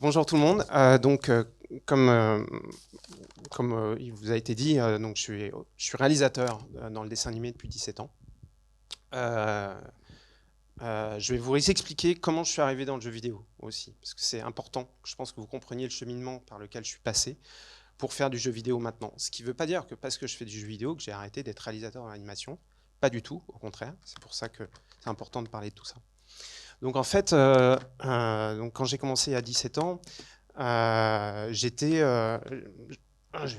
Bonjour tout le monde. Comme, il vous a été dit, donc je suis réalisateur dans le dessin animé depuis 17 ans. Euh, je vais vous expliquer comment je suis arrivé dans le jeu vidéo aussi, parce que c'est important. Je pense que vous compreniez le cheminement par lequel je suis passé pour faire du jeu vidéo maintenant. Ce qui ne veut pas dire que parce que je fais du jeu vidéo que j'ai arrêté d'être réalisateur en animation. Pas du tout, au contraire. C'est pour ça que c'est important de parler de tout ça. Donc en fait, donc quand j'ai commencé à 17 ans, j'étais.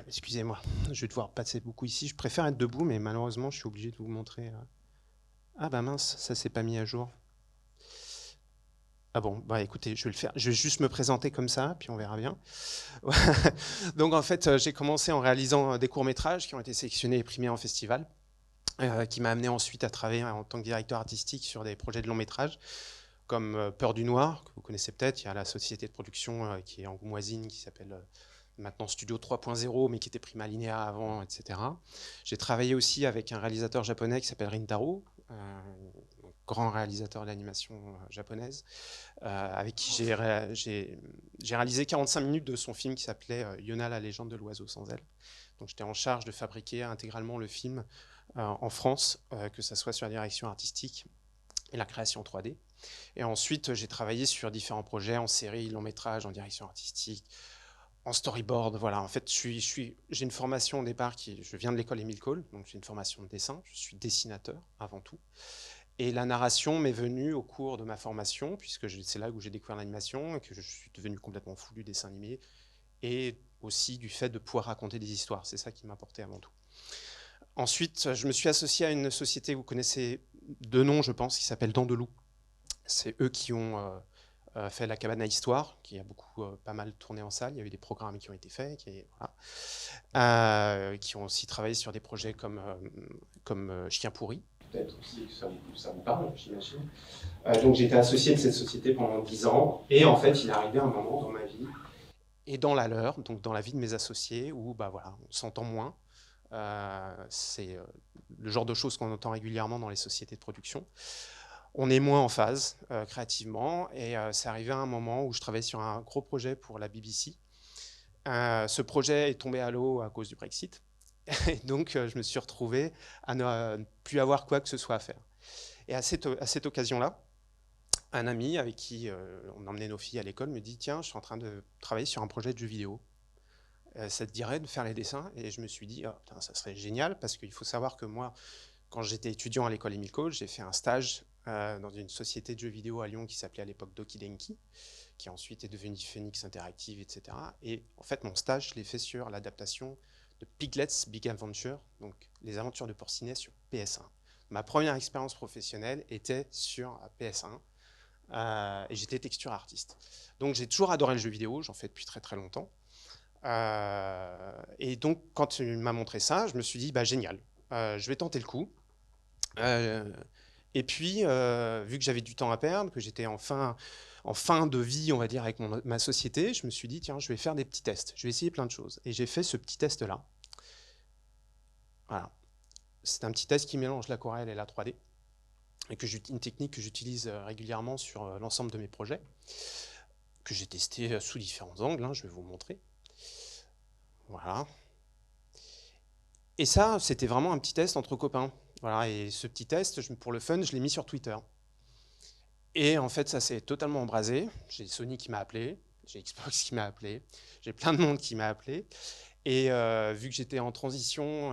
Excusez-moi, je vais devoir passer beaucoup ici. Je préfère être debout, mais malheureusement, je suis obligé de vous montrer. Ah bah mince, ça s'est pas mis à jour. Ah bon, bah écoutez, je vais le faire. Je vais juste me présenter comme ça, puis on verra bien. Donc en fait, j'ai commencé en réalisant des courts-métrages qui ont été sélectionnés et primés en festival, qui m'a amené ensuite à travailler en tant que directeur artistique sur des projets de long-métrage, comme Peur du Noir, que vous connaissez peut-être. Il y a la société de production qui est angoumoisine, qui s'appelle maintenant Studio 3.0, mais qui était Prima Linea avant, etc. J'ai travaillé aussi avec un réalisateur japonais qui s'appelle Rintaro, grand réalisateur d'animation japonaise, avec qui j'ai réalisé 45 minutes de son film qui s'appelait Yona, la légende de l'oiseau sans aile. Donc j'étais en charge de fabriquer intégralement le film en France, que ce soit sur la direction artistique et la création 3D. Et ensuite, j'ai travaillé sur différents projets en série, long métrage, en direction artistique, en storyboard. Voilà, en fait, j'ai une formation au départ je viens de l'école Émile Cole, donc j'ai une formation de dessin. Je suis dessinateur avant tout. Et la narration m'est venue au cours de ma formation, puisque c'est là où j'ai découvert l'animation et que je suis devenu complètement fou du dessin animé et aussi du fait de pouvoir raconter des histoires. C'est ça qui m'importait avant tout. Ensuite, je me suis associé à une société, vous connaissez de nom, je pense, qui s'appelle Dents de Loup. C'est eux qui ont fait La Cabane à Histoire, qui a beaucoup, pas mal tourné en salle. Il y a eu des programmes qui ont été faits, voilà. Qui ont aussi travaillé sur des projets comme Chien pourri. Peut-être aussi que ça vous parle, j'imagine. Donc j'ai été associé de cette société pendant 10 ans. Et en fait, il est arrivé un moment dans ma vie et dans la leur, donc dans la vie de mes associés, où bah, voilà, on s'entend moins. C'est le genre de choses qu'on entend régulièrement dans les sociétés de production. On est moins en phase créativement et c'est arrivé à un moment où je travaillais sur un gros projet pour la BBC. Ce projet est tombé à l'eau à cause du Brexit et donc je me suis retrouvé à ne plus avoir quoi que ce soit à faire. Et à cette occasion-là, un ami avec qui on emmenait nos filles à l'école me dit tiens, je suis en train de travailler sur un projet de jeu vidéo. Ça te dirait de faire les dessins? Et je me suis dit oh, putain, ça serait génial parce qu'il faut savoir que moi, quand j'étais étudiant à l'école Émile Cole, j'ai fait un stage dans une société de jeux vidéo à Lyon qui s'appelait à l'époque Doki Denki, qui ensuite est devenue Phoenix Interactive, etc. Et en fait, mon stage, je l'ai fait sur l'adaptation de Piglet's Big Adventure, donc les aventures de Porcinet sur PS1. Ma première expérience professionnelle était sur PS1 et j'étais texture artiste. Donc j'ai toujours adoré le jeu vidéo, j'en fais depuis très très longtemps. Et donc quand il m'a montré ça, je me suis dit bah génial, je vais tenter le coup. Euh, et puis, vu que j'avais du temps à perdre, que j'étais en fin de vie, on va dire, avec ma société, je me suis dit, tiens, je vais faire des petits tests. Je vais essayer plein de choses. Et j'ai fait ce petit test-là. Voilà. C'est un petit test qui mélange l'aquarelle et la 3D. Et une technique que j'utilise régulièrement sur l'ensemble de mes projets, que j'ai testé sous différents angles. Hein, je vais vous montrer. Voilà. Et ça, c'était vraiment un petit test entre copains. Voilà. Et ce petit test, pour le fun, je l'ai mis sur Twitter. Et en fait, ça s'est totalement embrasé. J'ai Sony qui m'a appelé, j'ai Xbox qui m'a appelé, j'ai plein de monde qui m'a appelé. Et vu que j'étais en transition,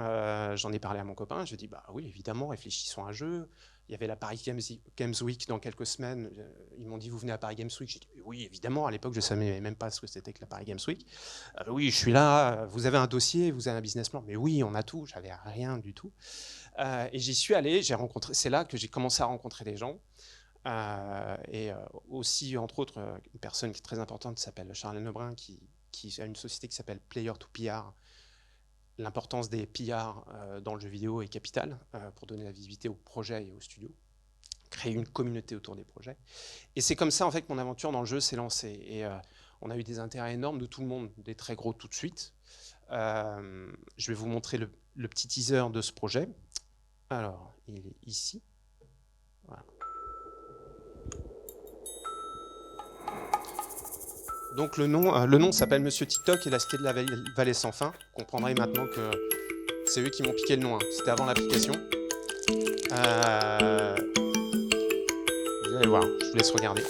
j'en ai parlé à mon copain. Je lui ai dit, bah oui, évidemment, réfléchissons à un jeu. Il y avait la Paris Games Week dans quelques semaines. Ils m'ont dit, vous venez à Paris Games Week. J'ai dit, oui, évidemment. À l'époque, je ne savais même pas ce que c'était que la Paris Games Week. Oui, je suis là. Vous avez un dossier, vous avez un business plan. Mais oui, on a tout. J'avais rien du tout. Et j'y suis allé. C'est là que j'ai commencé à rencontrer des gens. Et aussi, entre autres, une personne qui est très importante qui s'appelle Charles Lebrun, qui a une société qui s'appelle Player to PR. L'importance des PR dans le jeu vidéo est capitale pour donner la visibilité aux projets et aux studios, créer une communauté autour des projets. Et c'est comme ça en fait que mon aventure dans le jeu s'est lancée. Et on a eu des intérêts énormes de tout le monde, des très gros tout de suite. Je vais vous montrer le petit teaser de ce projet. Alors, il est ici. Voilà. Donc le nom s'appelle Monsieur TikTok et la Cité de la Vallée sans fin. Vous comprendrez maintenant que c'est eux qui m'ont piqué le nom, hein. C'était avant l'application. Vous allez voir, je vous laisse regarder.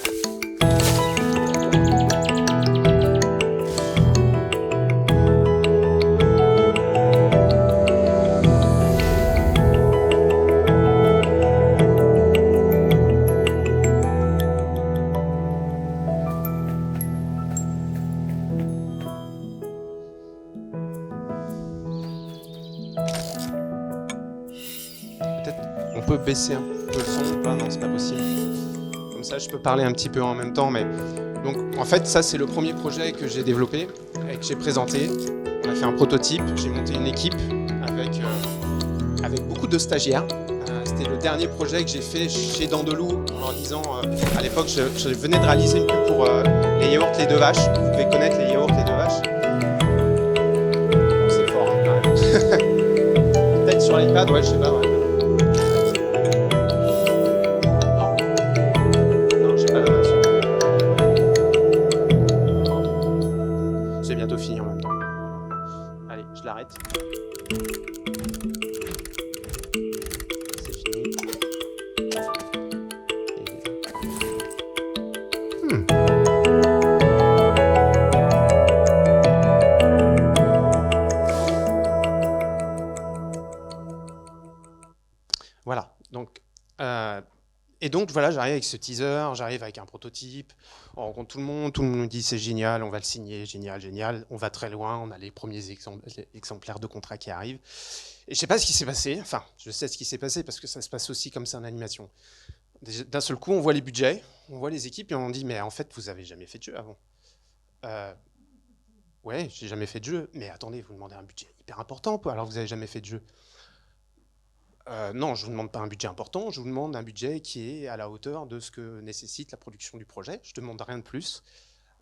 On peut baisser un peu le son ou pas? Non, c'est pas possible. Comme ça, je peux parler un petit peu en même temps. Mais donc, en fait, ça, c'est le premier projet que j'ai développé et que j'ai présenté. On a fait un prototype. J'ai monté une équipe avec beaucoup de stagiaires. C'était le dernier projet que j'ai fait chez Dandelou en disant, à l'époque, je venais de réaliser une pub pour les yaourts Les Deux Vaches. Vous devez connaître les yaourts Les Deux Vaches. Bon, c'est fort, hein, quand même. Peut-être sur l'iPad, ouais, je sais pas. Ouais. Fini en même temps. Allez, je l'arrête. C'est fini. Voilà. Donc, et donc voilà, j'arrive avec ce teaser, j'arrive avec un prototype, on rencontre tout le monde nous dit c'est génial, on va le signer, génial, génial, on va très loin, on a les premiers exemplaires de contrat qui arrivent. Et je sais pas ce qui s'est passé, enfin, je sais ce qui s'est passé parce que ça se passe aussi comme ça en animation. D'un seul coup, on voit les budgets, on voit les équipes et on dit mais en fait, vous avez jamais fait de jeu avant. Ouais, j'ai jamais fait de jeu, mais attendez, vous demandez un budget hyper important, quoi, alors vous avez jamais fait de jeu. Non, je ne vous demande pas un budget important, je vous demande un budget qui est à la hauteur de ce que nécessite la production du projet. Je ne demande rien de plus.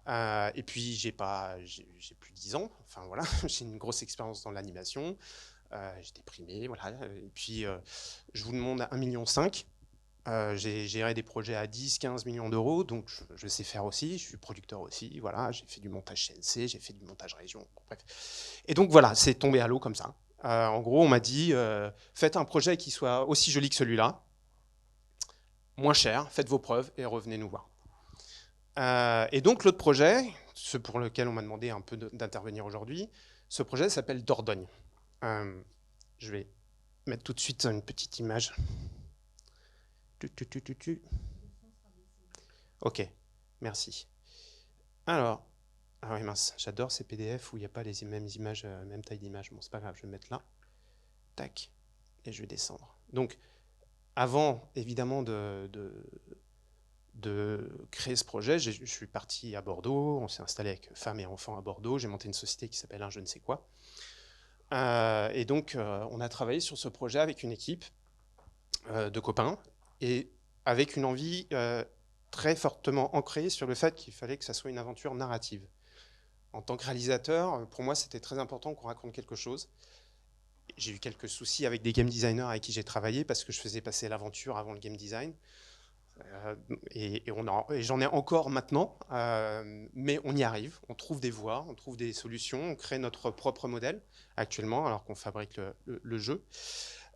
Et puis, j'ai plus de 10 ans. Enfin, voilà, j'ai une grosse expérience dans l'animation. J'étais primé, voilà. Et puis, je vous demande 1,5 million. J'ai géré des projets à 10-15 millions d'euros, donc je sais faire aussi. Je suis producteur aussi, voilà. J'ai fait du montage CNC, j'ai fait du montage région, bref. Et donc, voilà, c'est tombé à l'eau comme ça. En gros, on m'a dit, faites un projet qui soit aussi joli que celui-là, moins cher, faites vos preuves et revenez nous voir. Et donc l'autre projet, ce pour lequel on m'a demandé un peu d'intervenir aujourd'hui, ce projet s'appelle Dordogne. Je vais mettre tout de suite une petite image. Ok, merci. Alors, ah oui mince, j'adore ces PDF où il n'y a pas les mêmes images, même taille d'image. Bon, c'est pas grave, je vais mettre là. Tac, et je vais descendre. Donc, avant, évidemment, de créer ce projet, je suis parti à Bordeaux, on s'est installé avec femmes et enfants à Bordeaux, j'ai monté une société qui s'appelle Un Je ne sais quoi. Et donc, on a travaillé sur ce projet avec une équipe de copains et avec une envie très fortement ancrée sur le fait qu'il fallait que ça soit une aventure narrative. En tant que réalisateur, pour moi, c'était très important qu'on raconte quelque chose. J'ai eu quelques soucis avec des game designers avec qui j'ai travaillé parce que je faisais passer l'aventure avant le game design. Et j'en ai encore maintenant, mais on y arrive, on trouve des voies, on trouve des solutions, on crée notre propre modèle actuellement alors qu'on fabrique le jeu.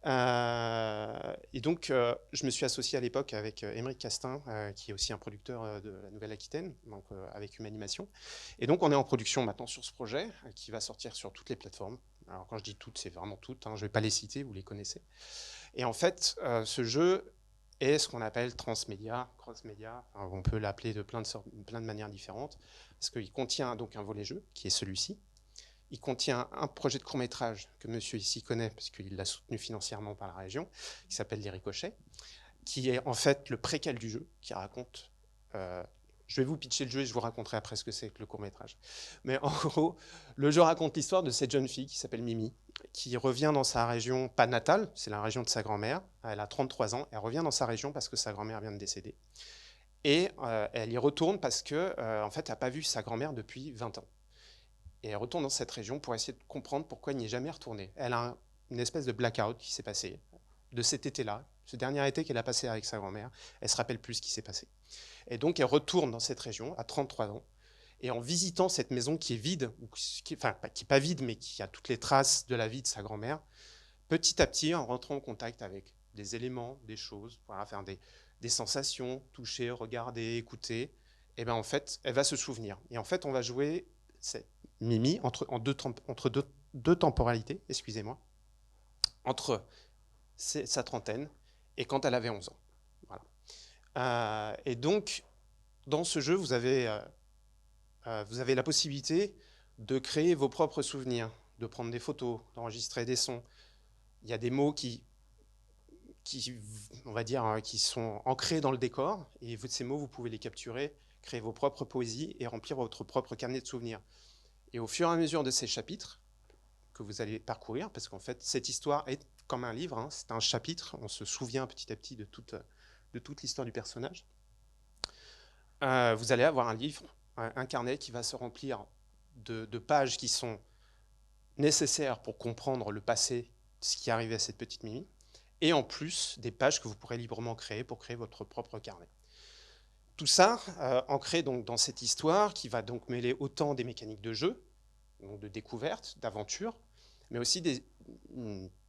Et donc, je me suis associé à l'époque avec Émeric Castin, qui est aussi un producteur de la Nouvelle-Aquitaine, donc avec Humanimation. Et donc, on est en production maintenant sur ce projet, qui va sortir sur toutes les plateformes. Alors, quand je dis toutes, c'est vraiment toutes, hein, je ne vais pas les citer, vous les connaissez. Et en fait, ce jeu est ce qu'on appelle transmédia, cross-média, enfin, on peut l'appeler de plein de manières différentes, parce qu'il contient donc un volet jeu, qui est celui-ci. Il contient un projet de court-métrage que monsieur ici connaît, parce qu'il l'a soutenu financièrement par la région, qui s'appelle Les Ricochets, qui est en fait le préquel du jeu, qui raconte... je vais vous pitcher le jeu et je vous raconterai après ce que c'est que le court-métrage. Mais en gros, le jeu raconte l'histoire de cette jeune fille qui s'appelle Mimi, qui revient dans sa région, pas natale, c'est la région de sa grand-mère. Elle a 33 ans, elle revient dans sa région parce que sa grand-mère vient de décéder. Et elle y retourne parce qu'en en fait, elle n'a pas vu sa grand-mère depuis 20 ans. Et elle retourne dans cette région pour essayer de comprendre pourquoi elle n'y est jamais retournée. Elle a une espèce de blackout qui s'est passé de cet été-là, ce dernier été qu'elle a passé avec sa grand-mère. Elle ne se rappelle plus ce qui s'est passé. Et donc, elle retourne dans cette région à 33 ans. Et en visitant cette maison qui est vide, qui n'est pas vide, mais qui a toutes les traces de la vie de sa grand-mère, petit à petit, en rentrant en contact avec des éléments, des choses, voilà, faire des sensations, toucher, regarder, écouter, et ben en fait, elle va se souvenir. Et en fait, on va jouer cette Mimi entre deux temporalités, excusez-moi, entre sa trentaine et quand elle avait 11 ans. Voilà. Et donc, dans ce jeu, vous avez la possibilité de créer vos propres souvenirs, de prendre des photos, d'enregistrer des sons. Il y a des mots qui on va dire, qui sont ancrés dans le décor, et ces mots, vous pouvez les capturer, créer vos propres poésies et remplir votre propre carnet de souvenirs. Et au fur et à mesure de ces chapitres que vous allez parcourir, parce qu'en fait, cette histoire est comme un livre, hein, c'est un chapitre, on se souvient petit à petit de toute l'histoire du personnage. Vous allez avoir un livre, un carnet qui va se remplir de pages qui sont nécessaires pour comprendre le passé, ce qui est arrivé à cette petite Mimi, et en plus des pages que vous pourrez librement créer pour créer votre propre carnet. Tout ça ancré donc dans cette histoire qui va donc mêler autant des mécaniques de jeu, donc de découverte, d'aventure, mais aussi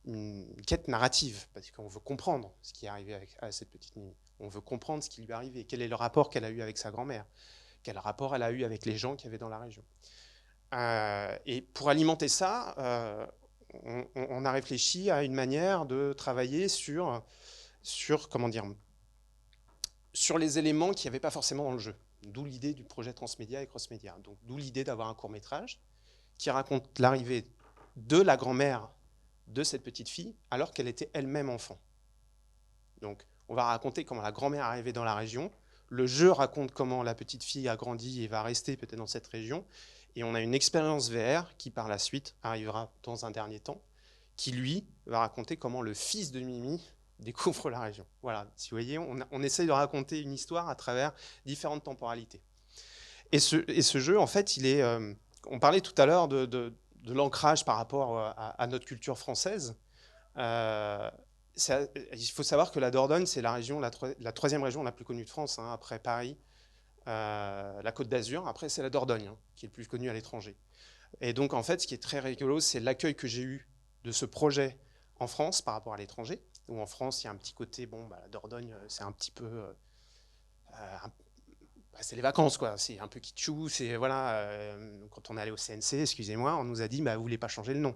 une quête narrative, parce qu'on veut comprendre ce qui est arrivé à cette petite Mimi. On veut comprendre ce qui lui est arrivé, quel est le rapport qu'elle a eu avec sa grand-mère, quel rapport elle a eu avec les gens qu'il y avait dans la région. Et pour alimenter ça, on a réfléchi à une manière de travailler sur les éléments qu'il n'y avait pas forcément dans le jeu. D'où l'idée du projet Transmédia et Crossmédia. Donc, d'où l'idée d'avoir un court-métrage qui raconte l'arrivée de la grand-mère de cette petite fille alors qu'elle était elle-même enfant. Donc, on va raconter comment la grand-mère est arrivée dans la région. Le jeu raconte comment la petite fille a grandi et va rester peut-être dans cette région. Et on a une expérience VR qui, par la suite, arrivera dans un dernier temps, qui, lui, va raconter comment le fils de Mimi découvre la région. Voilà, si vous voyez, on essaye de raconter une histoire à travers différentes temporalités. Et ce jeu, en fait, on parlait tout à l'heure de l'ancrage par rapport à notre culture française. Il faut savoir que la Dordogne, c'est la troisième région la plus connue de France, hein, après Paris, la Côte d'Azur. Après, c'est la Dordogne, hein, qui est le plus connue à l'étranger. Et donc, en fait, ce qui est très rigolo, c'est l'accueil que j'ai eu de ce projet en France par rapport à l'étranger. Où en France, il y a un petit côté, la Dordogne, c'est un petit peu... c'est les vacances, quoi. C'est un peu kitschou. Voilà, quand on est allé au CNC, excusez-moi, on nous a dit, vous voulez pas changer le nom.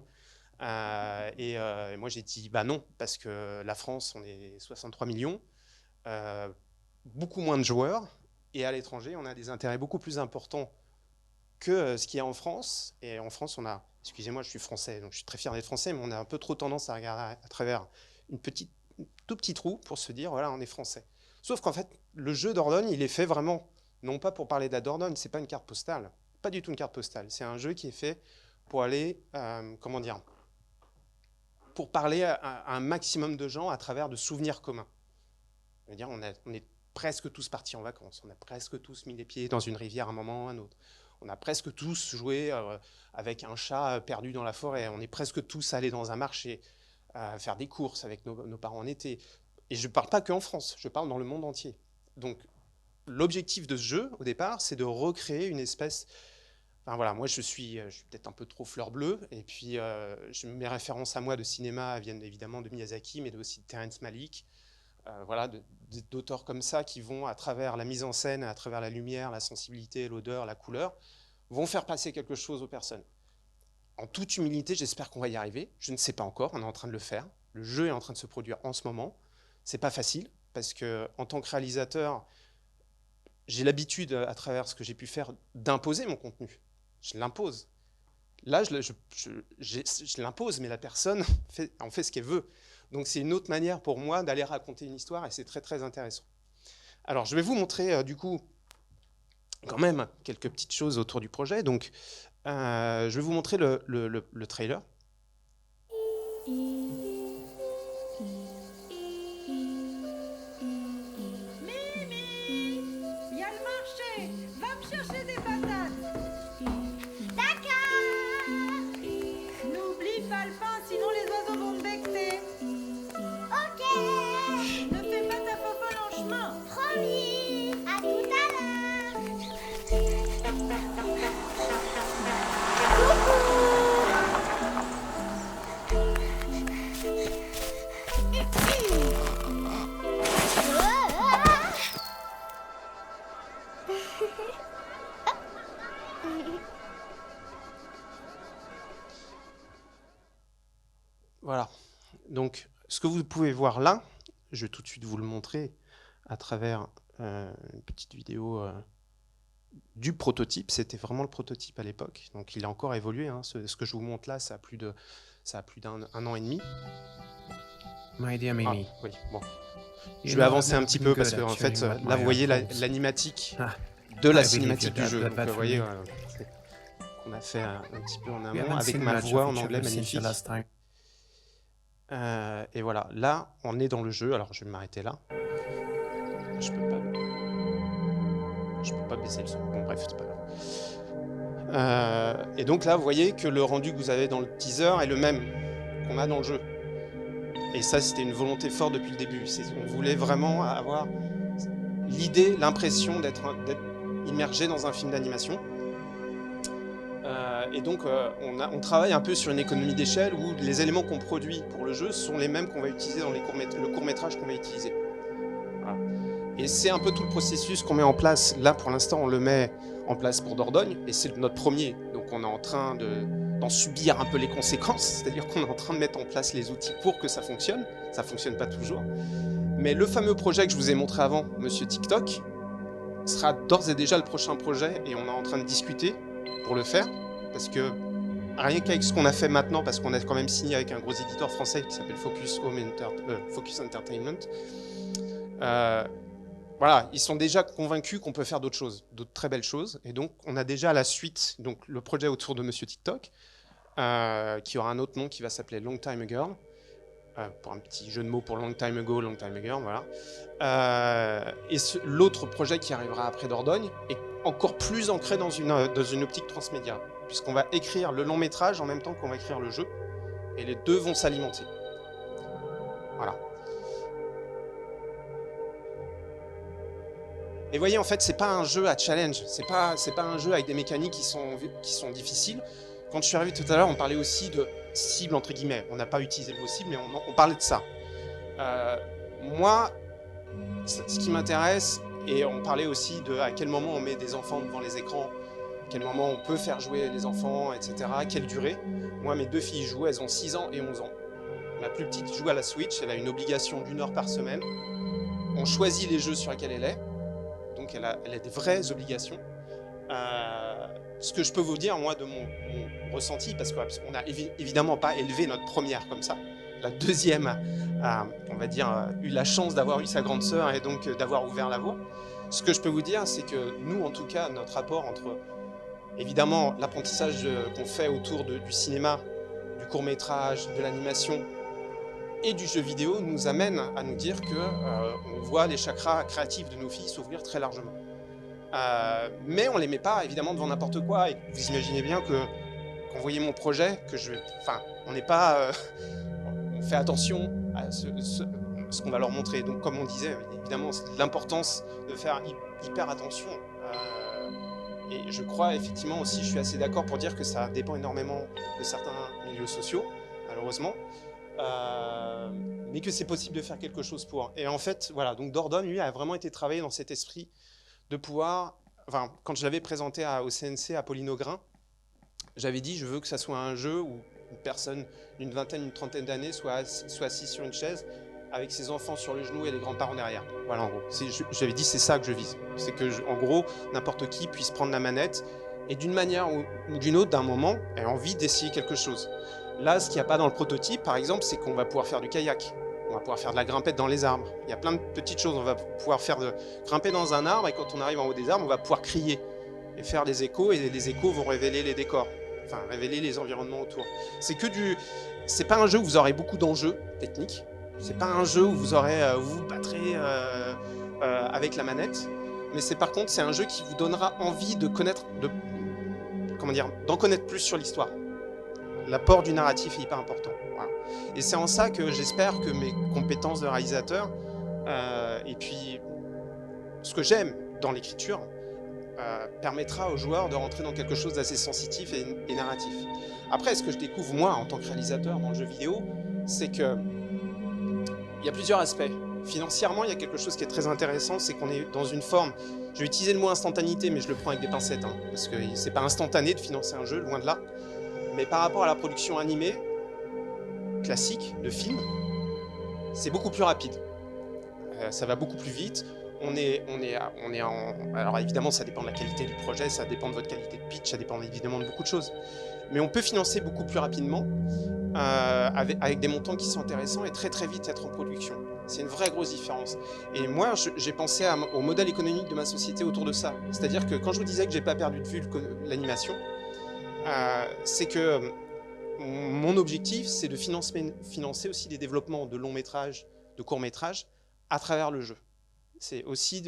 Et moi, j'ai dit, non, parce que la France, on est 63 millions, beaucoup moins de joueurs, et à l'étranger, on a des intérêts beaucoup plus importants que ce qu'il y a en France. Et en France, on a, excusez-moi, je suis français, donc je suis très fier d'être français, mais on a un peu trop tendance à regarder à travers tout petit trou pour se dire, voilà, on est français. Sauf qu'en fait, le jeu Dordogne, il est fait vraiment, non pas pour parler de la Dordogne, c'est pas une carte postale, pas du tout une carte postale. C'est un jeu qui est fait pour aller, pour parler à un maximum de gens à travers de souvenirs communs. Je veux dire, on est presque tous partis en vacances, on a presque tous mis les pieds dans une rivière à un moment ou à un autre. On a presque tous joué avec un chat perdu dans la forêt, on est presque tous allés dans un marché, faire des courses avec nos parents en été. Et je ne parle pas qu'en France, je parle dans le monde entier. Donc, l'objectif de ce jeu, au départ, c'est de recréer une espèce... Enfin, voilà, moi, je suis peut-être un peu trop fleur bleue, et puis mes références à moi de cinéma viennent évidemment de Miyazaki, mais aussi de Terrence Malick, voilà, d'auteurs comme ça qui vont, à travers la mise en scène, à travers la lumière, la sensibilité, l'odeur, la couleur, vont faire passer quelque chose aux personnes. En toute humilité, j'espère qu'on va y arriver. Je ne sais pas encore, on est en train de le faire. Le jeu est en train de se produire en ce moment. C'est pas facile, parce que en tant que réalisateur, j'ai l'habitude, à travers ce que j'ai pu faire, d'imposer mon contenu. Je l'impose. Là, je l'impose, mais la personne en fait ce qu'elle veut. Donc c'est une autre manière pour moi d'aller raconter une histoire, et c'est très très intéressant. Alors je vais vous montrer du coup quand même quelques petites choses autour du projet. Donc je vais vous montrer le trailer. Voilà. Donc, ce que vous pouvez voir là, je vais tout de suite vous le montrer à travers une petite vidéo du prototype. C'était vraiment le prototype à l'époque. Donc, il a encore évolué. Hein. Ce que je vous montre là, ça a plus d'un an et demi. My dear Mimi. Oui, bon. Je vais avancer un petit peu parce que, en fait, là, vous voyez l'animatique de la cinématique du jeu. Donc, vous voyez, on a fait un petit peu en amont avec ma voix en anglais magnifique. Et voilà, là, on est dans le jeu. Alors, je vais m'arrêter là. Je peux pas baisser le son. Bon, bref, c'est pas grave. Et donc là, vous voyez que le rendu que vous avez dans le teaser est le même qu'on a dans le jeu. Et ça, c'était une volonté forte depuis le début. On voulait vraiment avoir l'idée, l'impression d'être immergé dans un film d'animation. Et donc, on travaille un peu sur une économie d'échelle où les éléments qu'on produit pour le jeu sont les mêmes qu'on va utiliser dans le court-métrage qu'on va utiliser. Voilà. Et c'est un peu tout le processus qu'on met en place. Là, pour l'instant, on le met en place pour Dordogne, et c'est notre premier. Donc, on est en train d'en subir un peu les conséquences, c'est-à-dire qu'on est en train de mettre en place les outils pour que ça fonctionne. Ça ne fonctionne pas toujours. Mais le fameux projet que je vous ai montré avant, Monsieur TikTok, sera d'ores et déjà le prochain projet, et on est en train de discuter pour le faire. Parce que rien qu'avec ce qu'on a fait maintenant, parce qu'on a quand même signé avec un gros éditeur français qui s'appelle Focus Entertainment, voilà, ils sont déjà convaincus qu'on peut faire d'autres choses, d'autres très belles choses. Et donc, on a déjà la suite, donc le projet autour de Monsieur TikTok, qui aura un autre nom qui va s'appeler Long Time Ago, pour un petit jeu de mots pour Long Time Ago, Long Time Ago, voilà. Et l'autre projet qui arrivera après Dordogne est encore plus ancré dans une optique transmédia, puisqu'on va écrire le long métrage en même temps qu'on va écrire le jeu, et les deux vont s'alimenter. Voilà. Et vous voyez, en fait, c'est pas un jeu à challenge, c'est pas un jeu avec des mécaniques qui sont difficiles. Quand je suis arrivé tout à l'heure, on parlait aussi de cible, entre guillemets. On n'a pas utilisé le mot cible, mais on parlait de ça. Moi, ce qui m'intéresse, et on parlait aussi de à quel moment on met des enfants devant les écrans, à quel moment on peut faire jouer les enfants, etc., à quelle durée. Moi, mes deux filles jouent, elles ont 6 ans et 11 ans. Ma plus petite joue à la Switch, elle a une obligation d'1 heure par semaine. On choisit les jeux sur lesquels elle est, donc elle a des vraies obligations. Ce que je peux vous dire, moi, de mon ressenti, parce qu'on n'a évidemment pas élevé notre première comme ça. La deuxième a, on va dire, eu la chance d'avoir eu sa grande sœur et donc d'avoir ouvert la voie. Ce que je peux vous dire, c'est que nous, en tout cas, notre rapport entre, évidemment, l'apprentissage qu'on fait autour du cinéma, du court-métrage, de l'animation et du jeu vidéo nous amène à nous dire qu'on voit les chakras créatifs de nos filles s'ouvrir très largement. Mais on ne les met pas évidemment devant n'importe quoi, et vous imaginez bien que quand vous voyez mon projet, on n'est pas, on fait attention à ce qu'on va leur montrer. Donc comme on disait, évidemment, c'est l'importance de faire hyper attention. Et je crois effectivement aussi, je suis assez d'accord pour dire que ça dépend énormément de certains milieux sociaux, malheureusement. Mais que c'est possible de faire quelque chose pour. Et en fait, voilà, donc Dordogne, lui, a vraiment été travaillé dans cet esprit de pouvoir, enfin, quand je l'avais présenté au CNC à Pauline Augrin, j'avais dit, je veux que ça soit un jeu où une personne d'une vingtaine, une trentaine d'années soit assise sur une chaise avec ses enfants sur le genou et les grands-parents derrière. Voilà, en gros. J'avais dit, c'est ça que je vise. C'est que, en gros, n'importe qui puisse prendre la manette et d'une manière ou d'une autre, d'un moment, ait envie d'essayer quelque chose. Là, ce qu'il n'y a pas dans le prototype, par exemple, c'est qu'on va pouvoir faire du kayak. On va pouvoir faire de la grimpette dans les arbres. Il y a plein de petites choses. On va pouvoir grimper dans un arbre, et quand on arrive en haut des arbres, on va pouvoir crier et faire des échos, et les échos vont révéler les décors, enfin révéler les environnements autour. C'est pas un jeu où vous aurez beaucoup d'enjeux techniques. C'est pas un jeu où vous vous battrez avec la manette. Mais par contre, c'est un jeu qui vous donnera envie de connaître, d'en connaître plus sur l'histoire. L'apport du narratif est hyper important. Voilà. Et c'est en ça que j'espère que mes compétences de réalisateur et puis ce que j'aime dans l'écriture permettra aux joueurs de rentrer dans quelque chose d'assez sensitif et narratif. Après, ce que je découvre moi en tant que réalisateur dans le jeu vidéo, c'est que il y a plusieurs aspects. Financièrement, il y a quelque chose qui est très intéressant, c'est qu'on est dans une forme, je vais utiliser le mot instantanéité, mais je le prends avec des pincettes, hein, parce que c'est pas instantané de financer un jeu, loin de là. Mais par rapport à la production animée, classique, de film, c'est beaucoup plus rapide. Ça va beaucoup plus vite. Alors évidemment, ça dépend de la qualité du projet, ça dépend de votre qualité de pitch, ça dépend évidemment de beaucoup de choses. Mais on peut financer beaucoup plus rapidement, avec des montants qui sont intéressants et très très vite être en production. C'est une vraie grosse différence. Et moi, j'ai pensé au modèle économique de ma société autour de ça. C'est-à-dire que quand je vous disais que j'ai pas perdu de vue l'animation, c'est que mon objectif, c'est de financer aussi des développements de longs métrages, de courts métrages, à travers le jeu. C'est aussi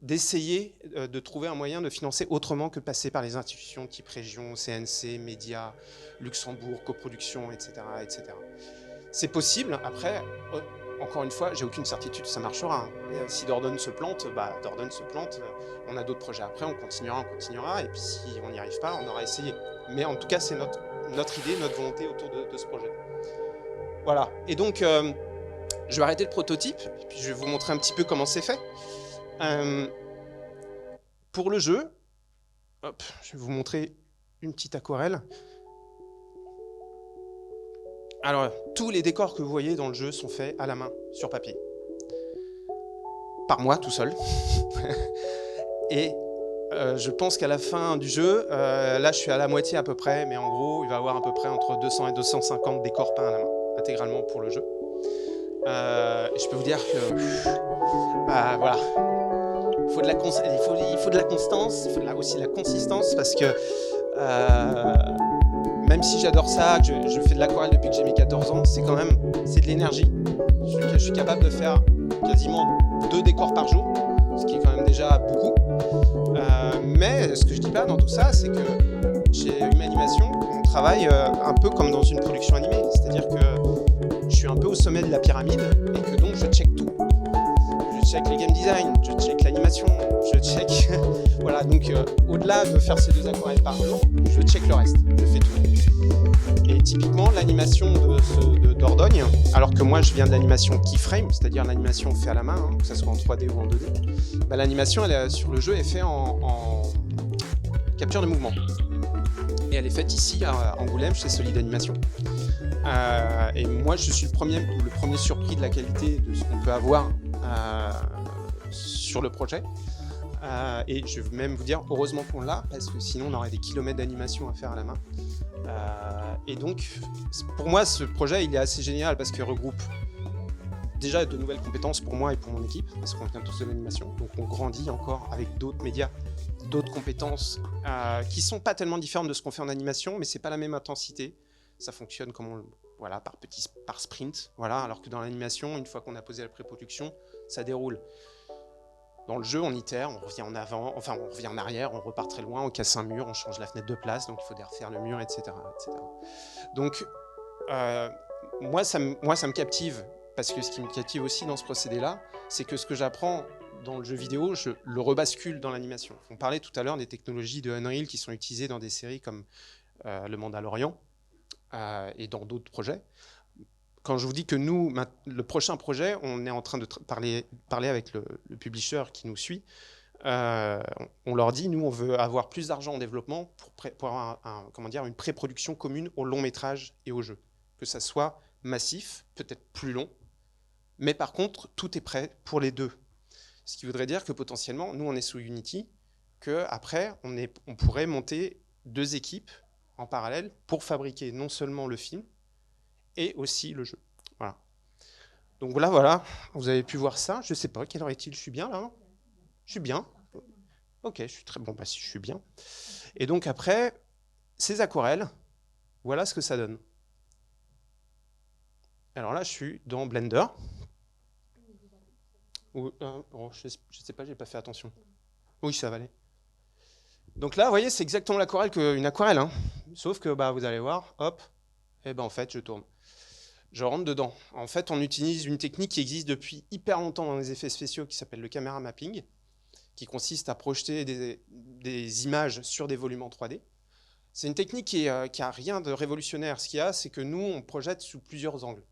d'essayer de trouver un moyen de financer autrement que de passer par les institutions type région, CNC, médias, Luxembourg, coproduction, etc. etc. C'est possible. Après, encore une fois, j'ai aucune certitude que ça marchera. Si Dordogne se plante, Dordogne se plante. On a d'autres projets après, on continuera. Et puis si on n'y arrive pas, on aura essayé. Mais en tout cas, c'est notre idée, notre volonté autour de ce projet. Voilà. Et donc, je vais arrêter le prototype, et puis je vais vous montrer un petit peu comment c'est fait. Pour le jeu, hop, je vais vous montrer une petite aquarelle. Alors, tous les décors que vous voyez dans le jeu sont faits à la main, sur papier. Par moi, tout seul. Et je pense qu'à la fin du jeu, là je suis à la moitié à peu près, mais en gros, il va y avoir à peu près entre 200 et 250 décors peints à la main, intégralement pour le jeu. Je peux vous dire que, voilà, il faut de la constance, il faut aussi de la consistance, parce que même si j'adore ça, que je fais de l'aquarelle depuis que j'ai mes 14 ans, c'est de l'énergie. Je suis capable de faire quasiment 2 décors par jour, ce qui est quand même déjà beaucoup. Mais ce que je dis pas dans tout ça, c'est que chez Hume Animation, on travaille un peu comme dans une production animée, c'est-à-dire que je suis un peu au sommet de la pyramide et que donc je check tout. Je check les game design, je check l'animation, je check... voilà, donc au-delà de faire ces 2 aquarelles par jour, je check le reste, je fais tout. Et typiquement, l'animation de Dordogne, alors que moi je viens de l'animation keyframe, c'est-à-dire l'animation faite à la main, hein, que ce soit en 3D ou en 2D, l'animation sur le jeu est faite en capture de mouvement. Et elle est faite ici à Angoulême chez Solid Animation. Et moi je suis le premier surpris de la qualité de ce qu'on peut avoir sur le projet. Et je vais même vous dire heureusement qu'on l'a, parce que sinon on aurait des kilomètres d'animation à faire à la main. Et donc pour moi ce projet il est assez génial parce qu'il regroupe déjà de nouvelles compétences pour moi et pour mon équipe, parce qu'on vient tous de l'animation, donc on grandit encore avec d'autres médias, d'autres compétences qui sont pas tellement différentes de ce qu'on fait en animation, mais c'est pas la même intensité. Ça fonctionne comme par sprint, voilà, alors que dans l'animation, une fois qu'on a posé la pré-production, ça déroule. Dans le jeu, on itère, on revient en avant, enfin on revient en arrière, on repart très loin, on casse un mur, on change la fenêtre de place, donc il faut refaire le mur, etc. etc. Donc, moi, ça me captive, parce que ce qui me captive aussi dans ce procédé-là, c'est que ce que j'apprends dans le jeu vidéo, je le rebascule dans l'animation. On parlait tout à l'heure des technologies de Unreal qui sont utilisées dans des séries comme Le Mandalorian, et dans d'autres projets. Quand je vous dis que nous, le prochain projet, on est en train de parler avec le publisher qui nous suit, on leur dit, nous, on veut avoir plus d'argent en développement pour avoir une pré-production commune au long métrage et au jeu. Que ça soit massif, peut-être plus long, mais par contre, tout est prêt pour les deux. Ce qui voudrait dire que potentiellement, nous, on est sous Unity, qu'après, on pourrait monter 2 équipes en parallèle pour fabriquer non seulement le film et aussi le jeu. Voilà. Donc voilà, vous avez pu voir ça. Je sais pas, quelle heure est-il? Je suis bien là, hein? Je suis bien. Ok, je suis très bon, si je suis bien. Et donc après, ces aquarelles, voilà ce que ça donne. Alors là, je suis dans Blender. Je sais pas, j'ai pas fait attention. Oui, ça va aller. Donc là, vous voyez, c'est exactement l'aquarelle qu'une aquarelle, hein. Sauf que vous allez voir, hop, et en fait, je tourne. Je rentre dedans. En fait, on utilise une technique qui existe depuis hyper longtemps dans les effets spéciaux qui s'appelle le camera mapping, qui consiste à projeter des images sur des volumes en 3D. C'est une technique qui a rien de révolutionnaire. Ce qu'il y a, c'est que nous, on projette sous plusieurs angles,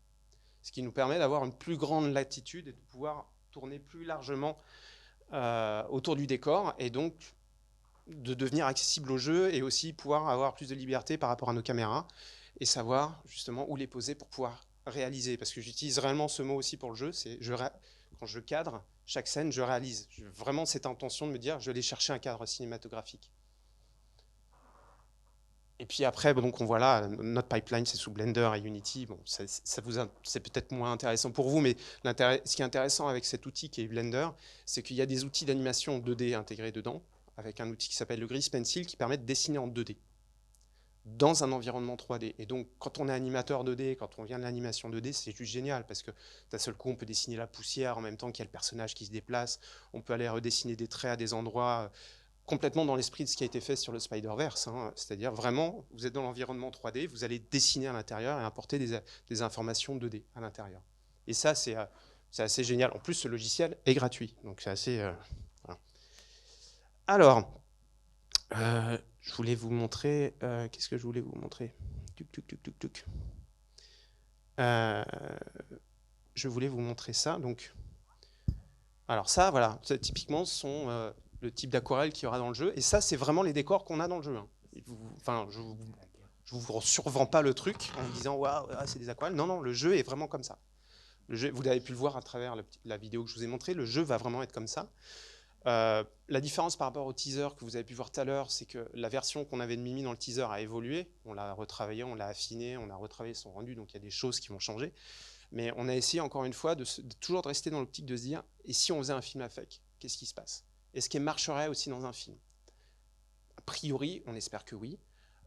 ce qui nous permet d'avoir une plus grande latitude et de pouvoir tourner plus largement autour du décor, et donc de devenir accessible au jeu, et aussi pouvoir avoir plus de liberté par rapport à nos caméras, et savoir justement où les poser pour pouvoir réaliser. Parce que j'utilise réellement ce mot aussi pour le jeu, c'est quand je cadre chaque scène, je réalise. J'ai vraiment cette intention de me dire, je vais aller chercher un cadre cinématographique. Et puis après, donc on voit là, notre pipeline, c'est sous Blender et Unity. Bon, c'est peut-être moins intéressant pour vous, mais ce qui est intéressant avec cet outil qui est Blender, c'est qu'il y a des outils d'animation 2D intégrés dedans, avec un outil qui s'appelle le Grease Pencil, qui permet de dessiner en 2D, dans un environnement 3D. Et donc, quand on est animateur 2D, quand on vient de l'animation 2D, c'est juste génial, parce que d'un seul coup, on peut dessiner la poussière en même temps qu'il y a le personnage qui se déplace, on peut aller redessiner des traits à des endroits complètement dans l'esprit de ce qui a été fait sur le Spider-Verse, hein. C'est-à-dire vraiment, vous êtes dans l'environnement 3D, vous allez dessiner à l'intérieur et importer des informations 2D à l'intérieur. Et ça, c'est assez génial. En plus, ce logiciel est gratuit, donc c'est assez... voilà. Alors, je voulais vous montrer... Qu'est-ce que je voulais vous montrer? Je voulais vous montrer ça, donc... Alors ça, voilà, typiquement, ce sont... le type d'aquarelle qu'il y aura dans le jeu. Et ça, c'est vraiment les décors qu'on a dans le jeu. Hein. Enfin, je vous survends pas le truc en disant waouh, c'est des aquarelles. Non, non, le jeu est vraiment comme ça. Le jeu, vous avez pu le voir à travers la vidéo que je vous ai montrée. Le jeu va vraiment être comme ça. La différence par rapport au teaser que vous avez pu voir tout à l'heure, c'est que la version qu'on avait de Mimi dans le teaser a évolué. On l'a retravaillé, on l'a affiné, on a retravaillé son rendu. Donc il y a des choses qui vont changer. Mais on a essayé encore une fois de toujours de rester dans l'optique de se dire, et si on faisait un film avec, qu'est-ce qui se passe? Est-ce qu'il marcherait aussi dans un film? A priori, on espère que oui.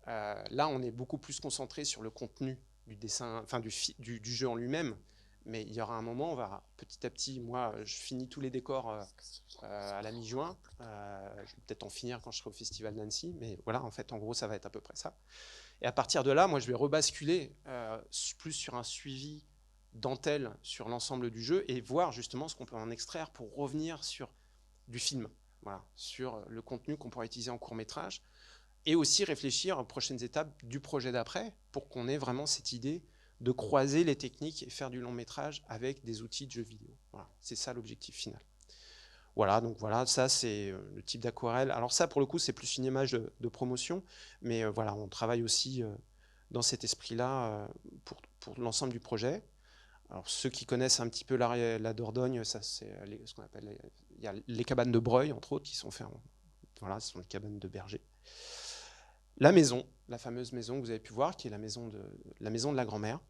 Là, on est beaucoup plus concentré sur le contenu du dessin, enfin du jeu en lui-même. Mais il y aura un moment, on va petit à petit, moi, je finis tous les décors à la mi-juin. Je vais peut-être en finir quand je serai au Festival d'Annecy. Mais voilà, en fait, en gros, ça va être à peu près ça. Et à partir de là, moi, je vais rebasculer plus sur un suivi dentelle sur l'ensemble du jeu et voir justement ce qu'on peut en extraire pour revenir sur du film, voilà, sur le contenu qu'on pourra utiliser en court-métrage, et aussi réfléchir aux prochaines étapes du projet d'après pour qu'on ait vraiment cette idée de croiser les techniques et faire du long-métrage avec des outils de jeux vidéo. Voilà, c'est ça l'objectif final. Voilà, donc voilà, ça c'est le type d'aquarelle. Alors ça, pour le coup, c'est plus une image de promotion, mais voilà, on travaille aussi dans cet esprit-là pour l'ensemble du projet. Alors ceux qui connaissent un petit peu la Dordogne, ça c'est ce qu'on appelle, il y a les cabanes de Breuil entre autres qui sont faites, voilà, ce sont les cabanes de berger. La maison, la fameuse maison que vous avez pu voir, qui est la maison de la grand-mère.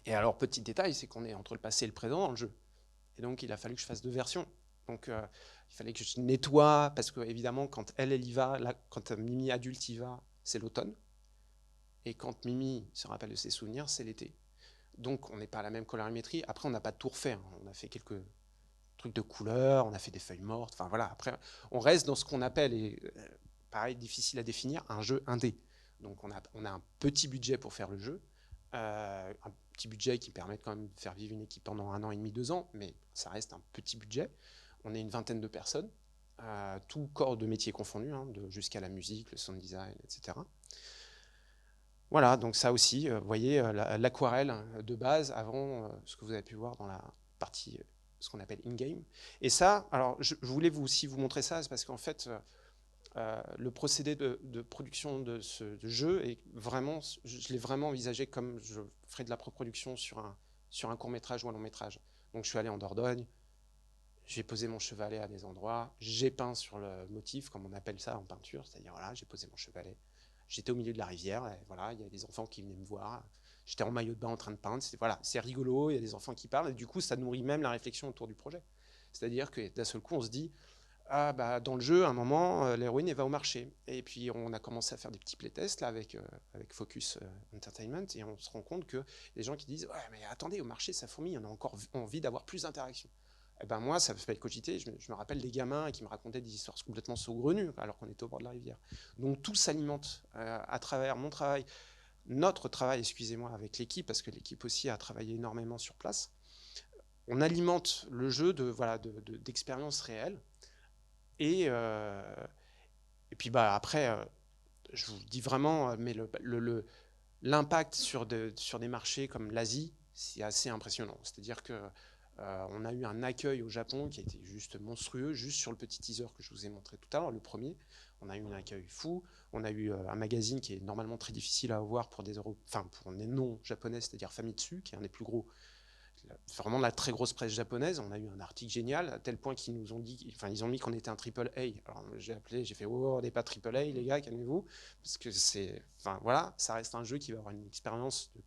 Et alors petit détail, c'est qu'on est entre le passé et le présent dans le jeu. Et donc il a fallu que je fasse 2 versions. Donc il fallait que je nettoie, parce que évidemment quand elle y va, là, quand Mimi adulte y va, c'est l'automne. Et quand Mimi se rappelle de ses souvenirs, c'est l'été. Donc on n'est pas à la même colorimétrie. Après, on n'a pas tout refait. Hein. On a fait quelques trucs de couleurs, on a fait des feuilles mortes. Enfin voilà, après, on reste dans ce qu'on appelle, et pareil, difficile à définir, un jeu indé. Donc on a un petit budget pour faire le jeu. Un petit budget qui permet quand même de faire vivre une équipe pendant 1 an et demi, 2 ans, mais ça reste un petit budget. On est une vingtaine de personnes, tout corps de métiers confondus, hein, jusqu'à la musique, le sound design, etc. Voilà, donc ça aussi, vous voyez, l'aquarelle de base avant ce que vous avez pu voir dans la partie, ce qu'on appelle in-game. Et ça, alors je voulais aussi vous montrer ça, c'est parce qu'en fait, le procédé de production de ce jeu est vraiment, je l'ai vraiment envisagé comme je ferais de la production sur un court-métrage ou un long-métrage. Donc je suis allé en Dordogne, j'ai posé mon chevalet à des endroits, j'ai peint sur le motif, comme on appelle ça en peinture, c'est-à-dire voilà, j'ai posé mon chevalet. J'étais au milieu de la rivière, et voilà, il y a des enfants qui venaient me voir. J'étais en maillot de bain en train de peindre. Voilà, c'est rigolo, il y a des enfants qui parlent, et du coup, ça nourrit même la réflexion autour du projet. C'est-à-dire que d'un seul coup, on se dit, ah bah dans le jeu, à un moment, l'héroïne, elle va au marché. Et puis, on a commencé à faire des petits playtests là, avec Focus Entertainment, et on se rend compte que les gens qui disent, ouais, mais attendez, au marché, ça fourmille, on a encore envie d'avoir plus d'interaction. Eh ben moi, ça me fait cogiter. Je me rappelle des gamins qui me racontaient des histoires complètement saugrenues alors qu'on était au bord de la rivière. Donc tout s'alimente à travers mon travail, notre travail, excusez-moi, avec l'équipe, parce que l'équipe aussi a travaillé énormément sur place. On alimente le jeu d'expériences réelles. Et puis après, je vous dis vraiment, mais l'impact sur des marchés comme l'Asie, c'est assez impressionnant. C'est-à-dire que on a eu un accueil au Japon qui a été juste monstrueux, juste sur le petit teaser que je vous ai montré tout à l'heure, le premier. On a eu un accueil fou. On a eu un magazine qui est normalement très difficile à avoir pour des non-japonais, c'est-à-dire Famitsu, qui est un des plus gros, vraiment de la très grosse presse japonaise. On a eu un article génial, à tel point qu'ils nous ont dit, enfin, ils ont mis qu'on était un triple A. Alors j'ai appelé, j'ai fait, oh, on n'est pas triple A, les gars, calmez-vous, parce que enfin voilà, ça reste un jeu qui va avoir une expérience de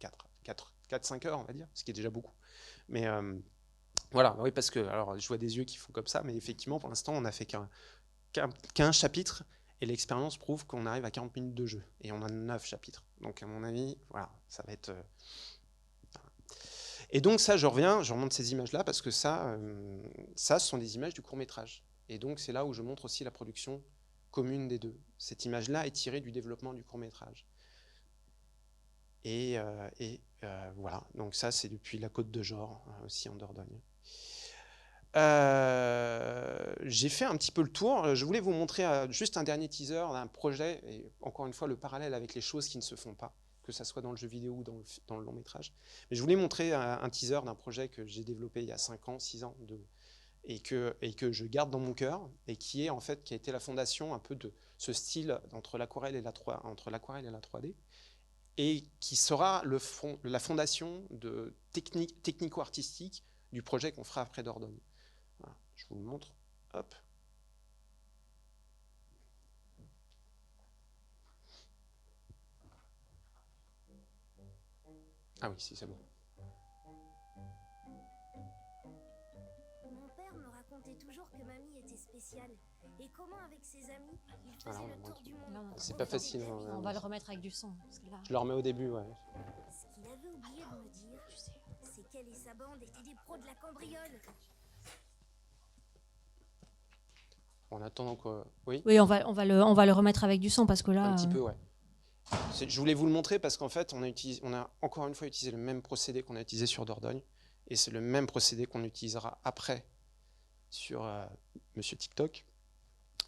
4-5 heures, on va dire, ce qui est déjà beaucoup. Mais voilà, oui, parce que, alors je vois des yeux qui font comme ça, mais effectivement, pour l'instant, on n'a fait qu'un chapitre, et l'expérience prouve qu'on arrive à 40 minutes de jeu, et on a 9 chapitres. Donc à mon avis, voilà, ça va être... Et donc ça, je remonte ces images-là, parce que ça, ce sont des images du court-métrage. Et donc c'est là où je montre aussi la production commune des deux. Cette image-là est tirée du développement du court-métrage. Et voilà, donc ça, c'est depuis la Côte de Jor, aussi en Dordogne. J'ai fait un petit peu le tour. Je voulais vous montrer juste un dernier teaser d'un projet, et encore une fois, le parallèle avec les choses qui ne se font pas, que ça soit dans le jeu vidéo ou dans le long métrage. Mais je voulais montrer un teaser d'un projet que j'ai développé il y a 5 ans, 6 ans, et que je garde dans mon cœur, et qui a été la fondation un peu de ce style entre l'aquarelle et la 3D, et qui sera la fondation de technico-artistique du projet qu'on fera après Dordogne. Voilà, je vous le montre. Hop. Ah oui, si, c'est bon. Mon père me racontait toujours que mamie était spéciale. Et comment, avec ses amis, il faisait le tour du monde. C'est pas facile. On va le remettre avec du son. Parce que là... Je le remets au début, ouais. Ce qu'il avait oublié de me dire, c'est qu'elle et sa bande étaient des pros de la cambriole. En attendant quoi. Oui. Oui, on va le remettre avec du son parce que là... Un petit peu, ouais. Je voulais vous le montrer parce qu'en fait, on a encore une fois utilisé le même procédé qu'on a utilisé sur Dordogne, et c'est le même procédé qu'on utilisera après sur Monsieur TikTok.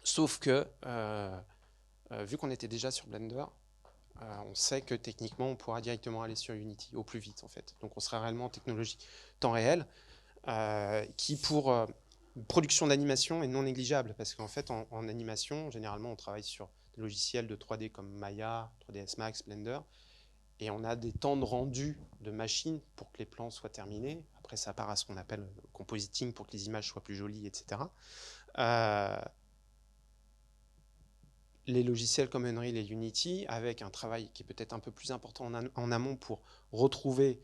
Sauf que, vu qu'on était déjà sur Blender, on sait que techniquement, on pourra directement aller sur Unity au plus vite, en fait. Donc on sera réellement en technologie temps réel, qui pour production d'animation est non négligeable, parce qu'en fait, en animation, généralement, on travaille sur des logiciels de 3D comme Maya, 3ds Max, Blender, et on a des temps de rendu de machine pour que les plans soient terminés. Après, ça part à ce qu'on appelle le compositing pour que les images soient plus jolies, etc. Les logiciels comme Unreal et Unity, avec un travail qui est peut-être un peu plus important en amont pour retrouver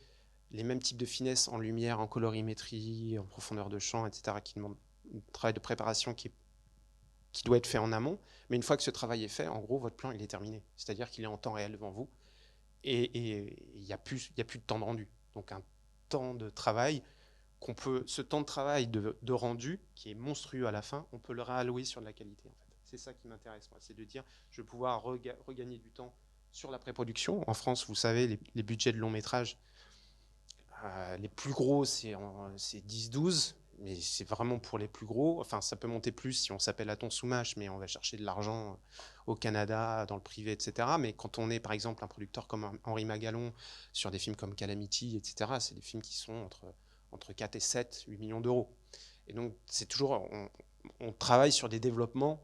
les mêmes types de finesse en lumière, en colorimétrie, en profondeur de champ, etc., qui demande un travail de préparation qui doit être fait en amont. Mais une fois que ce travail est fait, en gros, votre plan il est terminé. C'est-à-dire qu'il est en temps réel devant vous, et il n'y a plus de temps de rendu. Donc un temps de travail ce temps de travail de rendu, qui est monstrueux à la fin, on peut le réallouer sur de la qualité, en fait. C'est ça qui m'intéresse, moi, c'est de dire, je vais pouvoir regagner du temps sur la pré-production. En France, vous savez, les budgets de long métrage, les plus gros, c'est 10-12, mais c'est vraiment pour les plus gros. Enfin, ça peut monter plus si on s'appelle Aton Soumache, mais on va chercher de l'argent au Canada, dans le privé, etc. Mais quand on est, par exemple, un producteur comme Henri Magalon, sur des films comme Calamity, etc., c'est des films qui sont entre 4 et 7, 8 millions d'euros. Et donc, c'est toujours, on travaille sur des développements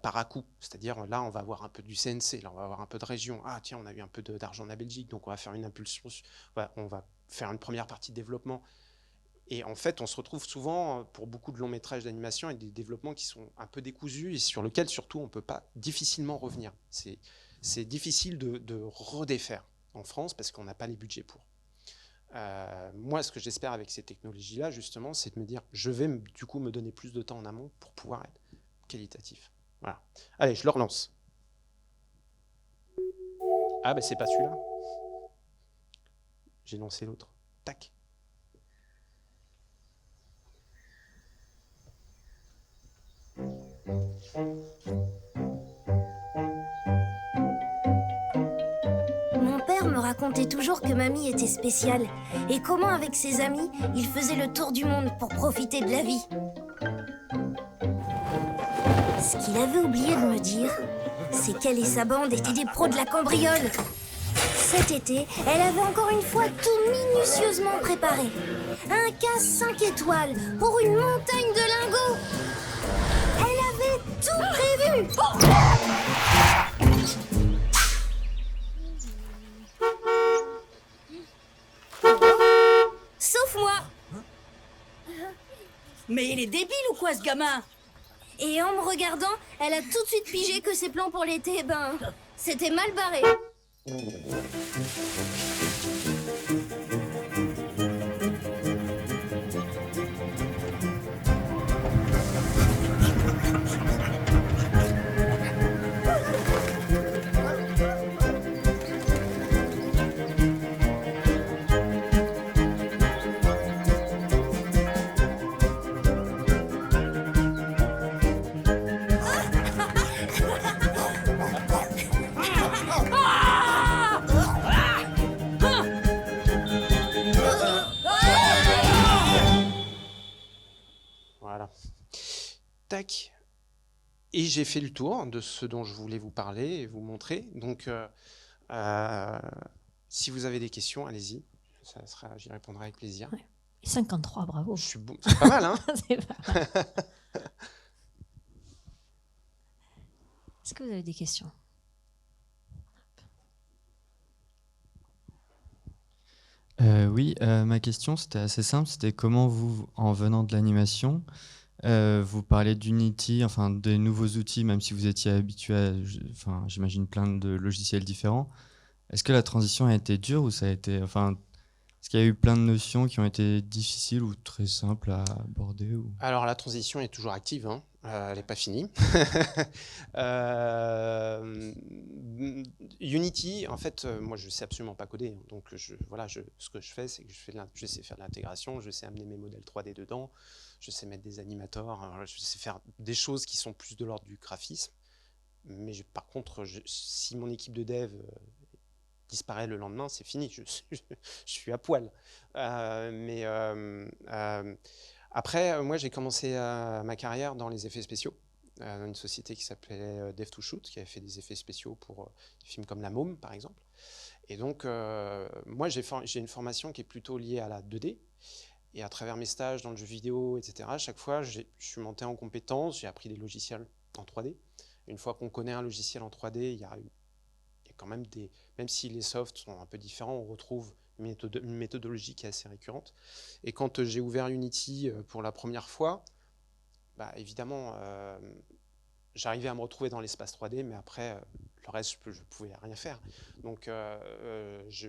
par à-coup. C'est-à-dire, là, on va avoir un peu du CNC, là, on va avoir un peu de région. Ah, tiens, on a eu un peu d'argent de la Belgique, donc on va faire une impulsion, on va faire une première partie de développement. Et en fait, on se retrouve souvent, pour beaucoup de longs métrages d'animation, avec des développements qui sont un peu décousus et sur lesquels, surtout, on ne peut pas difficilement revenir. C'est difficile de redéfaire en France parce qu'on n'a pas les budgets pour. Moi, ce que j'espère avec ces technologies-là, justement, c'est de me dire, je vais du coup me donner plus de temps en amont pour pouvoir être qualitatif. Voilà. Allez, je le relance. Ah, ben c'est pas celui-là. J'ai lancé l'autre. Tac. Mon père me racontait toujours que mamie était spéciale. Et comment, avec ses amis, il faisait le tour du monde pour profiter de la vie. Ce qu'il avait oublié de me dire, c'est qu'elle et sa bande étaient des pros de la cambriole. Cet été, elle avait encore une fois tout minutieusement préparé. Un casse 5 étoiles pour une montagne de lingots. Elle avait tout prévu. Sauf moi. Mais il est débile ou quoi, ce gamin? Et en me regardant, elle a tout de suite pigé que ses plans pour l'été, c'était mal barré. Voilà. Tac. Et j'ai fait le tour de ce dont je voulais vous parler et vous montrer. Donc, si vous avez des questions, allez-y. J'y répondrai avec plaisir. Ouais. Et 53, bravo. Je suis bon. C'est pas mal, hein? C'est pas mal. Est-ce que vous avez des questions? Oui, ma question c'était assez simple, c'était comment vous, en venant de l'animation, vous parlez d'Unity, enfin des nouveaux outils, même si vous étiez habitué à, enfin j'imagine plein de logiciels différents. Est-ce que la transition a été dure ou ça a été, enfin, est-ce qu'il y a eu plein de notions qui ont été difficiles ou très simples à aborder ou... Alors, la transition est toujours active, hein. Elle n'est pas finie. Unity, en fait, moi, je ne sais absolument pas coder. Donc, voilà, ce que je fais, c'est que je sais faire de l'intégration, je sais amener mes modèles 3D dedans, je sais mettre des animateurs, je sais faire des choses qui sont plus de l'ordre du graphisme. Mais par contre, si mon équipe de dev disparaît le lendemain, c'est fini, je suis à poil. Après, moi, j'ai commencé ma carrière dans les effets spéciaux, dans une société qui s'appelait Dev2Shoot, qui avait fait des effets spéciaux pour des films comme La Môme, par exemple. Et donc, moi, j'ai une formation qui est plutôt liée à la 2D. Et à travers mes stages dans le jeu vidéo, etc., à chaque fois, je suis monté en compétences, j'ai appris des logiciels en 3D. Une fois qu'on connaît un logiciel en 3D, il y a quand même même si les softs sont un peu différents, on retrouve une méthodologie qui est assez récurrente. Et quand j'ai ouvert Unity pour la première fois, évidemment, j'arrivais à me retrouver dans l'espace 3D, mais après, le reste, je ne pouvais rien faire. Donc, je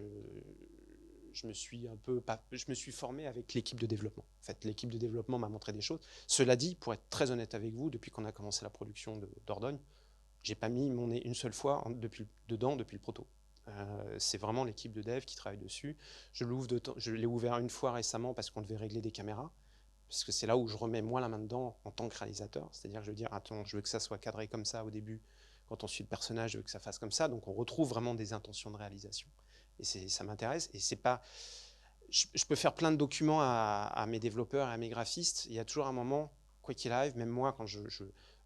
me suis formé avec l'équipe de développement. En fait, l'équipe de développement m'a montré des choses. Cela dit, pour être très honnête avec vous, depuis qu'on a commencé la production de Dordogne, j'ai pas mis mon nez une seule fois dedans depuis le proto. C'est vraiment l'équipe de dev qui travaille dessus. Je l'ai ouvert une fois récemment parce qu'on devait régler des caméras, parce que c'est là où je remets moi la main dedans en tant que réalisateur. C'est-à-dire que je veux dire, attends, je veux que ça soit cadré comme ça au début. Quand on suit le personnage, je veux que ça fasse comme ça. Donc on retrouve vraiment des intentions de réalisation. Et ça m'intéresse. Et c'est pas... Je peux faire plein de documents à mes développeurs et à mes graphistes. Il y a toujours un moment, quoi qu'il arrive, même moi, quand je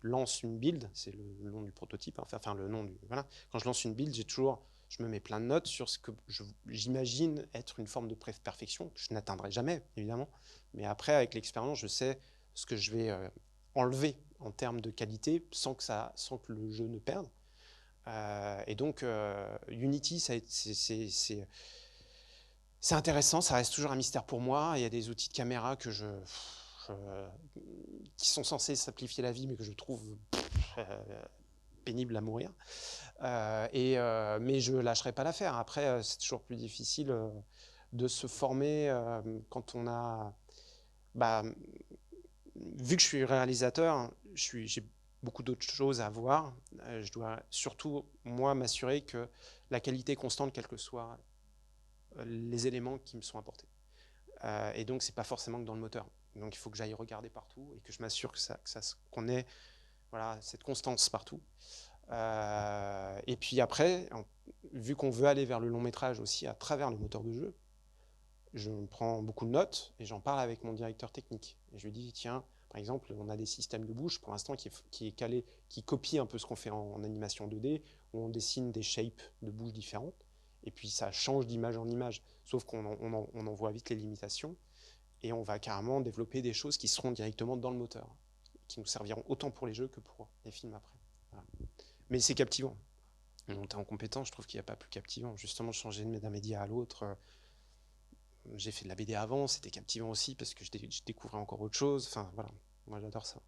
lance une build, c'est le nom du prototype, enfin le nom du... Voilà. Quand je lance une build, je me mets plein de notes sur ce que j'imagine être une forme de perfection, que je n'atteindrai jamais, évidemment. Mais après, avec l'expérience, je sais ce que je vais enlever en termes de qualité sans que le jeu ne perde. Et donc, Unity, c'est intéressant, ça reste toujours un mystère pour moi. Il y a des outils de caméra qui sont censés simplifier la vie, mais que je trouve pénible à mourir. Mais je ne lâcherai pas l'affaire. Après, c'est toujours plus difficile de se former quand on a... vu que je suis réalisateur, j'ai beaucoup d'autres choses à voir. Je dois surtout, moi, m'assurer que la qualité est constante, quels que soient les éléments qui me sont apportés. Et donc, ce n'est pas forcément que dans le moteur. Donc, il faut que j'aille regarder partout et que je m'assure qu'on ait cette constance partout. Et puis après, vu qu'on veut aller vers le long métrage aussi à travers le moteur de jeu, je prends beaucoup de notes et j'en parle avec mon directeur technique. Et je lui dis, tiens, Par exemple, on a des systèmes de bouche, pour l'instant, qui est calé, qui copie un peu ce qu'on fait en animation 2D, où on dessine des shapes de bouche différentes, et puis ça change d'image en image, sauf qu'on en voit vite les limitations, et on va carrément développer des choses qui seront directement dans le moteur, qui nous serviront autant pour les jeux que pour les films après. Voilà. Mais c'est captivant. Monter en compétence, je trouve qu'il n'y a pas plus captivant. Justement, changer d'un média à l'autre, j'ai fait de la BD avant, c'était captivant aussi parce que je découvrais encore autre chose. Enfin, voilà, moi j'adore ça.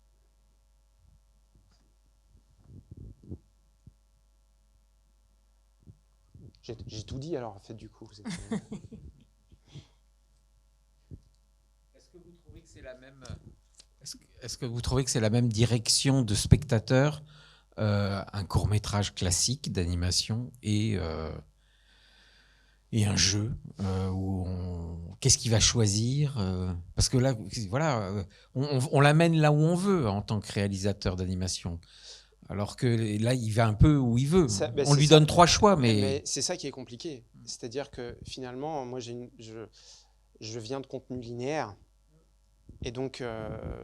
J'ai tout dit alors, en fait, du coup. Vous êtes, Est-ce que vous trouvez que c'est la même... Est-ce que vous trouvez que c'est la même direction de spectateur, un court-métrage classique d'animation et un jeu où qu'est-ce qu'il va choisir parce que là, voilà, on l'amène là où on veut en tant que réalisateur d'animation. Alors que là, il va un peu où il veut. On lui donne 3 choix, mais c'est ça qui est compliqué. C'est-à-dire que finalement, moi, je viens de contenu linéaire. Et donc,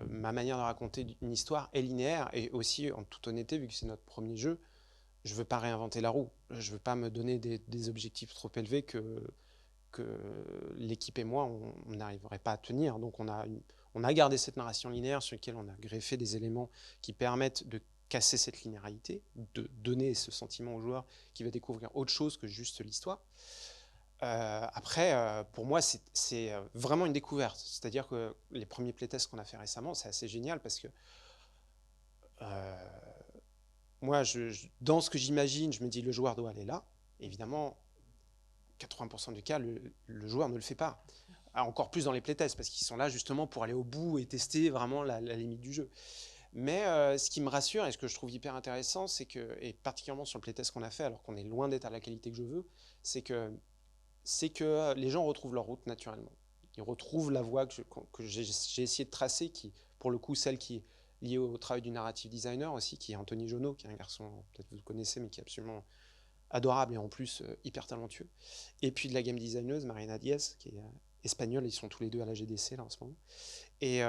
ma manière de raconter une histoire est linéaire. Et aussi, en toute honnêteté, vu que c'est notre premier jeu, je ne veux pas réinventer la roue. Je ne veux pas me donner des objectifs trop élevés que l'équipe et moi, on n'arriverait pas à tenir. Donc, on a gardé cette narration linéaire sur laquelle on a greffé des éléments qui permettent de casser cette linéarité, de donner ce sentiment au joueur qui va découvrir autre chose que juste l'histoire. Après, pour moi, c'est vraiment une découverte. C'est-à-dire que les premiers playtests qu'on a fait récemment, c'est assez génial parce que moi, dans ce que j'imagine, je me dis le joueur doit aller là. Évidemment, 80% du cas, le joueur ne le fait pas. Encore plus dans les playtests parce qu'ils sont là justement pour aller au bout et tester vraiment la limite du jeu. Mais ce qui me rassure et ce que je trouve hyper intéressant, c'est que, et particulièrement sur le playtest qu'on a fait, alors qu'on est loin d'être à la qualité que je veux, c'est que les gens retrouvent leur route naturellement. Ils retrouvent la voie que j'ai essayé de tracer, qui, pour le coup, celle qui est liée au travail du narrative designer aussi, qui est Anthony Jonot, qui est un garçon, peut-être vous le connaissez, mais qui est absolument adorable et en plus hyper talentueux. Et puis de la game designeuse, Marina Diaz, qui est espagnole, ils sont tous les deux à la GDC là en ce moment. Et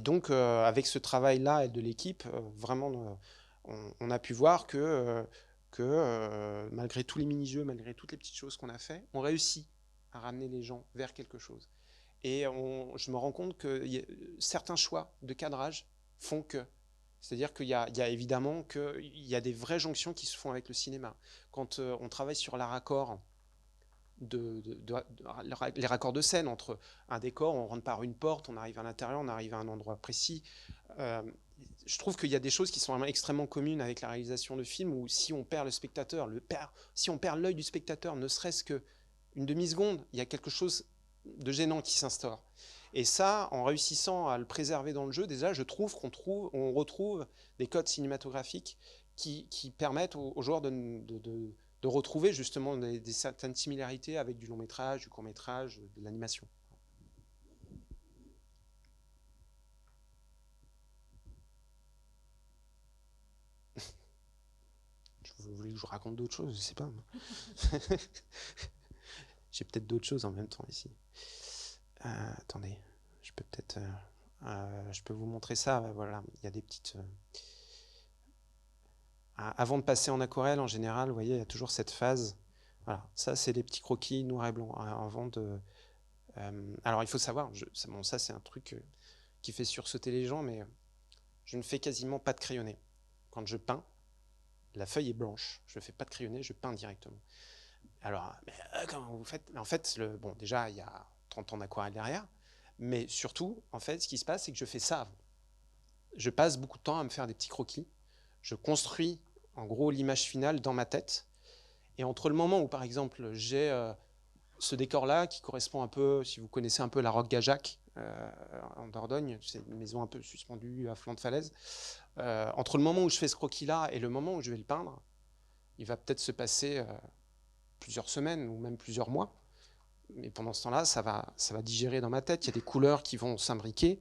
donc, avec ce travail-là et de l'équipe, vraiment, on a pu voir que malgré tous les mini-jeux, malgré toutes les petites choses qu'on a fait, on réussit à ramener les gens vers quelque chose. Et je me rends compte que certains choix de cadrage font que, c'est-à-dire qu'il y a évidemment qu'il y a des vraies jonctions qui se font avec le cinéma. Quand on travaille sur les raccords de scène entre un décor, on rentre par une porte, on arrive à l'intérieur, on arrive à un endroit précis. Je trouve qu'il y a des choses qui sont vraiment extrêmement communes avec la réalisation de films où si on perd le spectateur, si on perd l'œil du spectateur, ne serait-ce qu'une demi-seconde, il y a quelque chose de gênant qui s'instaure. Et ça, en réussissant à le préserver dans le jeu, déjà, je trouve qu'on retrouve des codes cinématographiques qui permettent aux joueurs de retrouver justement des certaines similarités avec du long métrage, du court métrage, de l'animation. Vous voulez que je vous raconte d'autres choses? Je sais pas. J'ai peut-être d'autres choses en même temps ici. Attendez, je peux peut-être... je peux vous montrer ça. Voilà, il y a des petites... avant de passer en aquarelle, en général, vous voyez, il y a toujours cette phase. Voilà, ça, c'est les petits croquis noir et blanc. Avant de... alors, il faut savoir, bon, ça, c'est un truc qui fait sursauter les gens, mais je ne fais quasiment pas de crayonné. Quand je peins, la feuille est blanche. Je ne fais pas de crayonné, je peins directement. Alors, comment vous faites? En fait, bon, déjà, il y a 30 ans d'aquarelle derrière, mais surtout, en fait, ce qui se passe, c'est que je fais ça avant. Je passe beaucoup de temps à me faire des petits croquis. Je construis, en gros, l'image finale dans ma tête. Et entre le moment où, par exemple, j'ai ce décor-là, qui correspond un peu, si vous connaissez un peu la Roque Gajac, en Dordogne, c'est une maison un peu suspendue à flanc de falaise. Entre le moment où je fais ce croquis-là et le moment où je vais le peindre, il va peut-être se passer plusieurs semaines ou même plusieurs mois. Mais pendant ce temps-là, ça va digérer dans ma tête. Il y a des couleurs qui vont s'imbriquer,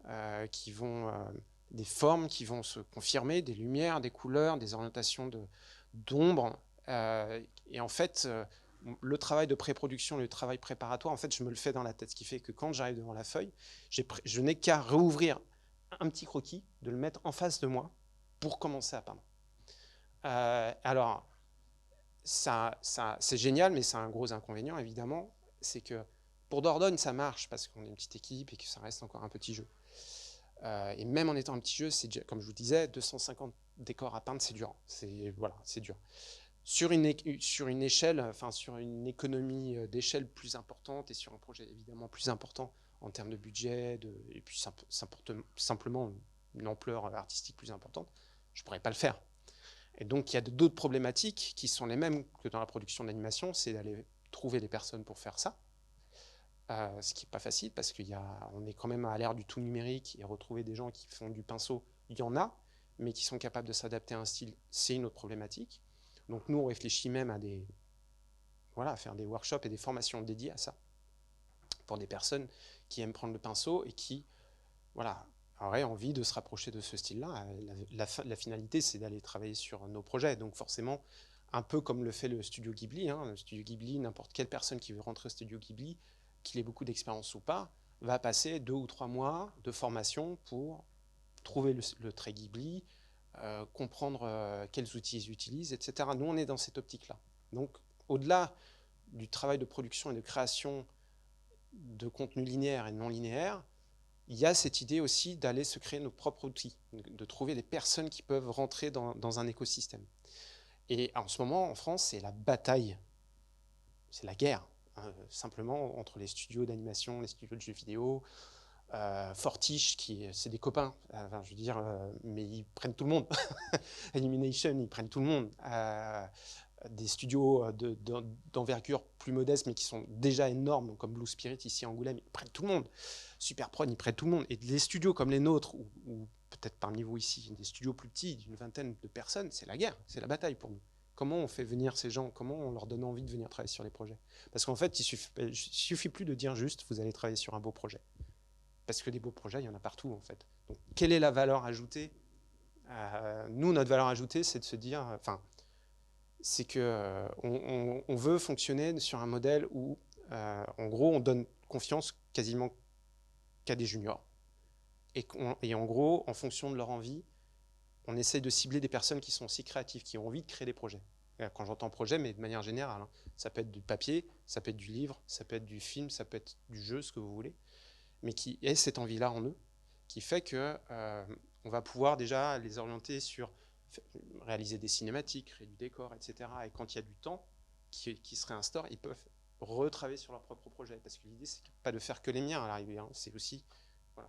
des formes qui vont se confirmer, des lumières, des couleurs, des orientations d'ombre. Et en fait, le travail de pré-production, le travail préparatoire, en fait, je me le fais dans la tête. Ce qui fait que quand j'arrive devant la feuille, je n'ai qu'à rouvrir un petit croquis, de le mettre en face de moi pour commencer à peindre. Alors, c'est génial, mais c'est un gros inconvénient, évidemment. C'est que pour Dordogne, ça marche parce qu'on est une petite équipe et que ça reste encore un petit jeu. Et même en étant un petit jeu, c'est déjà, comme je vous disais, 250 décors à peindre, c'est dur. Voilà, c'est dur. Sur une échelle, enfin sur une économie d'échelle plus importante et sur un projet évidemment plus important en termes de budget, et puis simplement une ampleur artistique plus importante, je ne pourrais pas le faire. Et donc il y a d'autres problématiques qui sont les mêmes que dans la production d'animation, c'est d'aller trouver des personnes pour faire ça, ce qui n'est pas facile parce qu'on est quand même à l'ère du tout numérique, et retrouver des gens qui font du pinceau, il y en a, mais qui sont capables de s'adapter à un style, c'est une autre problématique. Donc nous, on réfléchit même à faire des workshops et des formations dédiées à ça, pour des personnes qui aiment prendre le pinceau et qui auraient envie de se rapprocher de ce style-là. La finalité, c'est d'aller travailler sur nos projets. Donc forcément, un peu comme le fait le studio Ghibli. Le studio Ghibli, n'importe quelle personne qui veut rentrer au studio Ghibli, qu'il ait beaucoup d'expérience ou pas, va passer 2 ou 3 mois de formation pour trouver le trait Ghibli, comprendre quels outils ils utilisent, etc. Nous, on est dans cette optique-là. Donc, au-delà du travail de production et de création de contenu linéaire et non linéaire, il y a cette idée aussi d'aller se créer nos propres outils, de trouver les personnes qui peuvent rentrer dans un écosystème. Et en ce moment, en France, c'est la bataille, c'est la guerre, simplement, entre les studios d'animation, les studios de jeux vidéo, Fortiche, c'est des copains, je veux dire, mais ils prennent tout le monde. Illumination, ils prennent tout le monde. Des studios d'envergure plus modeste, mais qui sont déjà énormes, comme Blue Spirit ici à Angoulême, ils prennent tout le monde. Superprod, ils prennent tout le monde. Et des studios comme les nôtres, ou peut-être parmi vous ici, des studios plus petits, d'une vingtaine de personnes, c'est la guerre, c'est la bataille pour nous. Comment on fait venir ces gens? Comment on leur donne envie de venir travailler sur les projets? Parce qu'en fait, il suffit plus de dire juste, vous allez travailler sur un beau projet. Parce que des beaux projets, il y en a partout, en fait. Donc, quelle est la valeur ajoutée? Nous, notre valeur ajoutée, c'est de se dire... c'est qu'on veut fonctionner sur un modèle où, en gros, on donne confiance quasiment qu'à des juniors. Et en gros, en fonction de leur envie, on essaye de cibler des personnes qui sont aussi créatives, qui ont envie de créer des projets. Quand j'entends projet, mais de manière générale, ça peut être du papier, ça peut être du livre, ça peut être du film, ça peut être du jeu, ce que vous voulez, mais qui aient cette envie-là en eux, qui fait qu'on va pouvoir déjà les orienter sur réaliser des cinématiques, créer du décor, etc. Et quand il y a du temps qui se réinstaure, ils peuvent retravailler sur leur propre projet. Parce que l'idée, c'est pas de faire que les miens à l'arrivée, c'est aussi que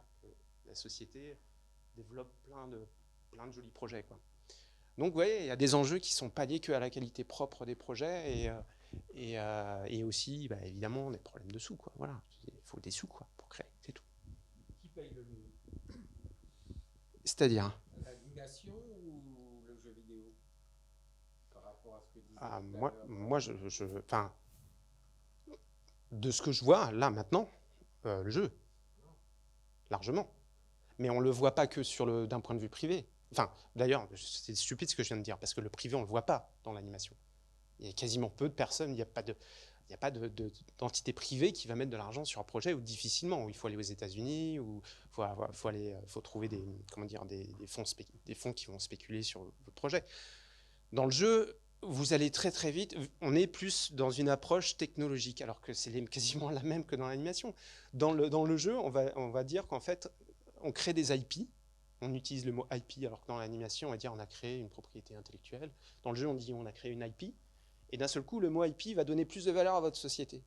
la société développe plein de jolis projets, quoi. Donc, vous voyez, il y a des enjeux qui ne sont pas liés qu'à la qualité propre des projets et aussi, évidemment, des problèmes de sous, quoi. Voilà, il faut des sous, quoi, pour créer, c'est tout. Qui paye le mieux? C'est-à-dire l'animation ou le jeu vidéo? Par rapport à ce que disait moi, enfin, de ce que je vois, là, maintenant, le jeu, largement. Mais on ne le voit pas que d'un point de vue privé. Enfin, d'ailleurs, c'est stupide ce que je viens de dire, parce que le privé, on ne le voit pas dans l'animation. Il y a quasiment peu de personnes, il n'y a pas d'entité privée qui va mettre de l'argent sur un projet, ou difficilement, où il faut aller aux États-Unis, ou faut trouver des fonds qui vont spéculer sur votre projet. Dans le jeu, vous allez très très vite, on est plus dans une approche technologique, alors que c'est quasiment la même que dans l'animation. Dans le jeu, on va dire qu'en fait, on crée des IP. On utilise le mot IP, alors que dans l'animation, on va dire on a créé une propriété intellectuelle. Dans le jeu, on dit on a créé une IP. Et d'un seul coup, le mot IP va donner plus de valeur à votre société.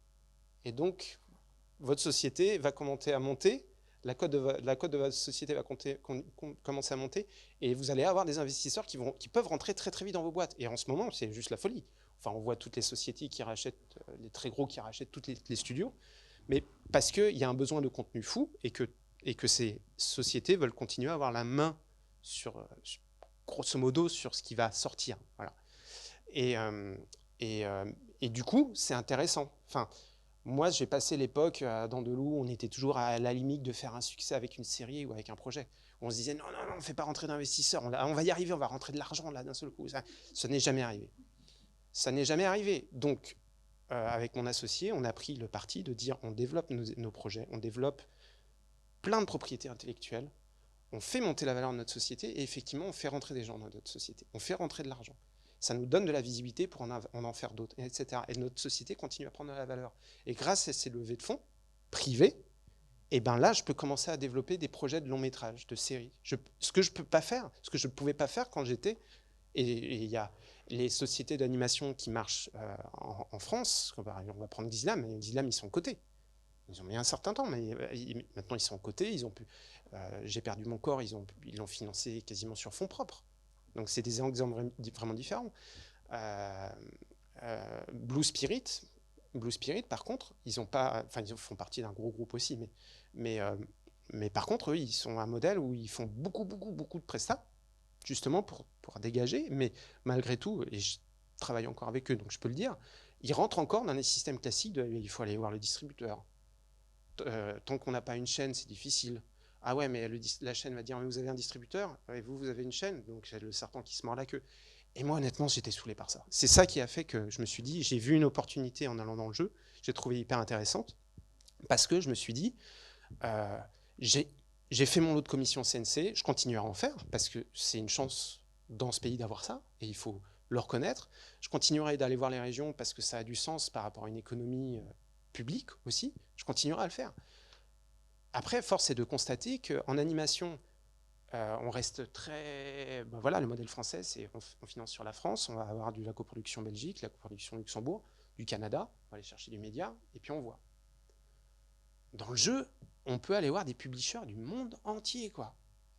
Et donc, votre société va commencer à monter, la cote de votre société va commencer à monter, et vous allez avoir des investisseurs qui peuvent rentrer très très vite dans vos boîtes. Et en ce moment, c'est juste la folie. Enfin, on voit toutes les sociétés qui rachètent, les très gros qui rachètent tous les studios, mais parce qu'il y a un besoin de contenu fou, et que ces sociétés veulent continuer à avoir la main grosso modo, sur ce qui va sortir. Voilà. Et du coup, c'est intéressant. Enfin, moi, j'ai passé l'époque dans Delou, on était toujours à la limite de faire un succès avec une série ou avec un projet. On se disait non, on ne fait pas rentrer d'investisseurs, on va y arriver, on va rentrer de l'argent là d'un seul coup. Ça n'est jamais arrivé. Ça n'est jamais arrivé. Donc, avec mon associé, on a pris le parti de dire on développe nos projets, on développe plein de propriétés intellectuelles, on fait monter la valeur de notre société et effectivement, on fait rentrer des gens dans notre société. On fait rentrer de l'argent. Ça nous donne de la visibilité pour en faire d'autres, etc. Et notre société continue à prendre de la valeur. Et grâce à ces levées de fonds privées, et ben là, je peux commencer à développer des projets de long métrage, de séries. Ce que je peux pas faire, ce que je ne pouvais pas faire quand j'étais... Et il y a les sociétés d'animation qui marchent en France, on va prendre Xylam, mais Xylam, ils sont cotés. Ils ont mis un certain temps, mais maintenant ils sont cotés. J'ai perdu mon corps, ils l'ont financé quasiment sur fonds propres. Donc c'est des exemples vraiment différents. Blue Spirit, par contre, ils font partie d'un gros groupe aussi, mais par contre, eux, ils sont un modèle où ils font beaucoup de prestats, justement pour dégager, mais malgré tout, et je travaille encore avec eux, donc je peux le dire, ils rentrent encore dans les systèmes classiques il faut aller voir le distributeur. Tant qu'on n'a pas une chaîne, c'est difficile. Ah ouais, mais la chaîne va dire, mais vous avez un distributeur, et vous avez une chaîne, donc c'est le serpent qui se mord la queue. Et moi, honnêtement, j'étais saoulé par ça. C'est ça qui a fait que je me suis dit, j'ai vu une opportunité en allant dans le jeu, j'ai trouvé hyper intéressante, parce que je me suis dit, j'ai fait mon lot de commission CNC, je continue à en faire, parce que c'est une chance dans ce pays d'avoir ça, et il faut le reconnaître. Je continuerai d'aller voir les régions, parce que ça a du sens par rapport à une économie publique aussi, je continuerai à le faire. Après, force est de constater qu'en animation, on reste très... Ben voilà, le modèle français, c'est on finance sur la France, on va avoir de la coproduction Belgique, la coproduction Luxembourg, du Canada, on va aller chercher du média, et puis on voit. Dans le jeu, on peut aller voir des publishers du monde entier, quoi.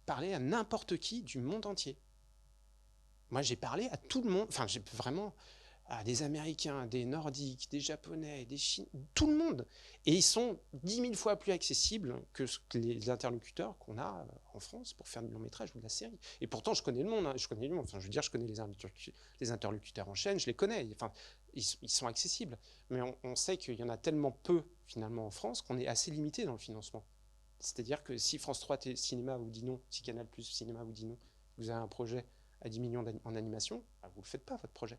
Parler à n'importe qui du monde entier. Moi, j'ai parlé à tout le monde, enfin, j'ai vraiment... à des Américains, des Nordiques, des Japonais, des Chinois, tout le monde. Et ils sont 10 000 fois plus accessibles que les interlocuteurs qu'on a en France pour faire du long métrage ou de la série. Et pourtant, je connais le monde. Hein, je connais le monde. Enfin, je veux dire, je connais les interlocuteurs en chaîne, je les connais. Enfin, ils sont accessibles. Mais on sait qu'il y en a tellement peu, finalement, en France, qu'on est assez limité dans le financement. C'est-à-dire que si France 3 Cinéma vous dit non, si Canal+ Cinéma vous dit non, vous avez un projet à 10 millions en animation, bah, vous ne le faites pas, votre projet.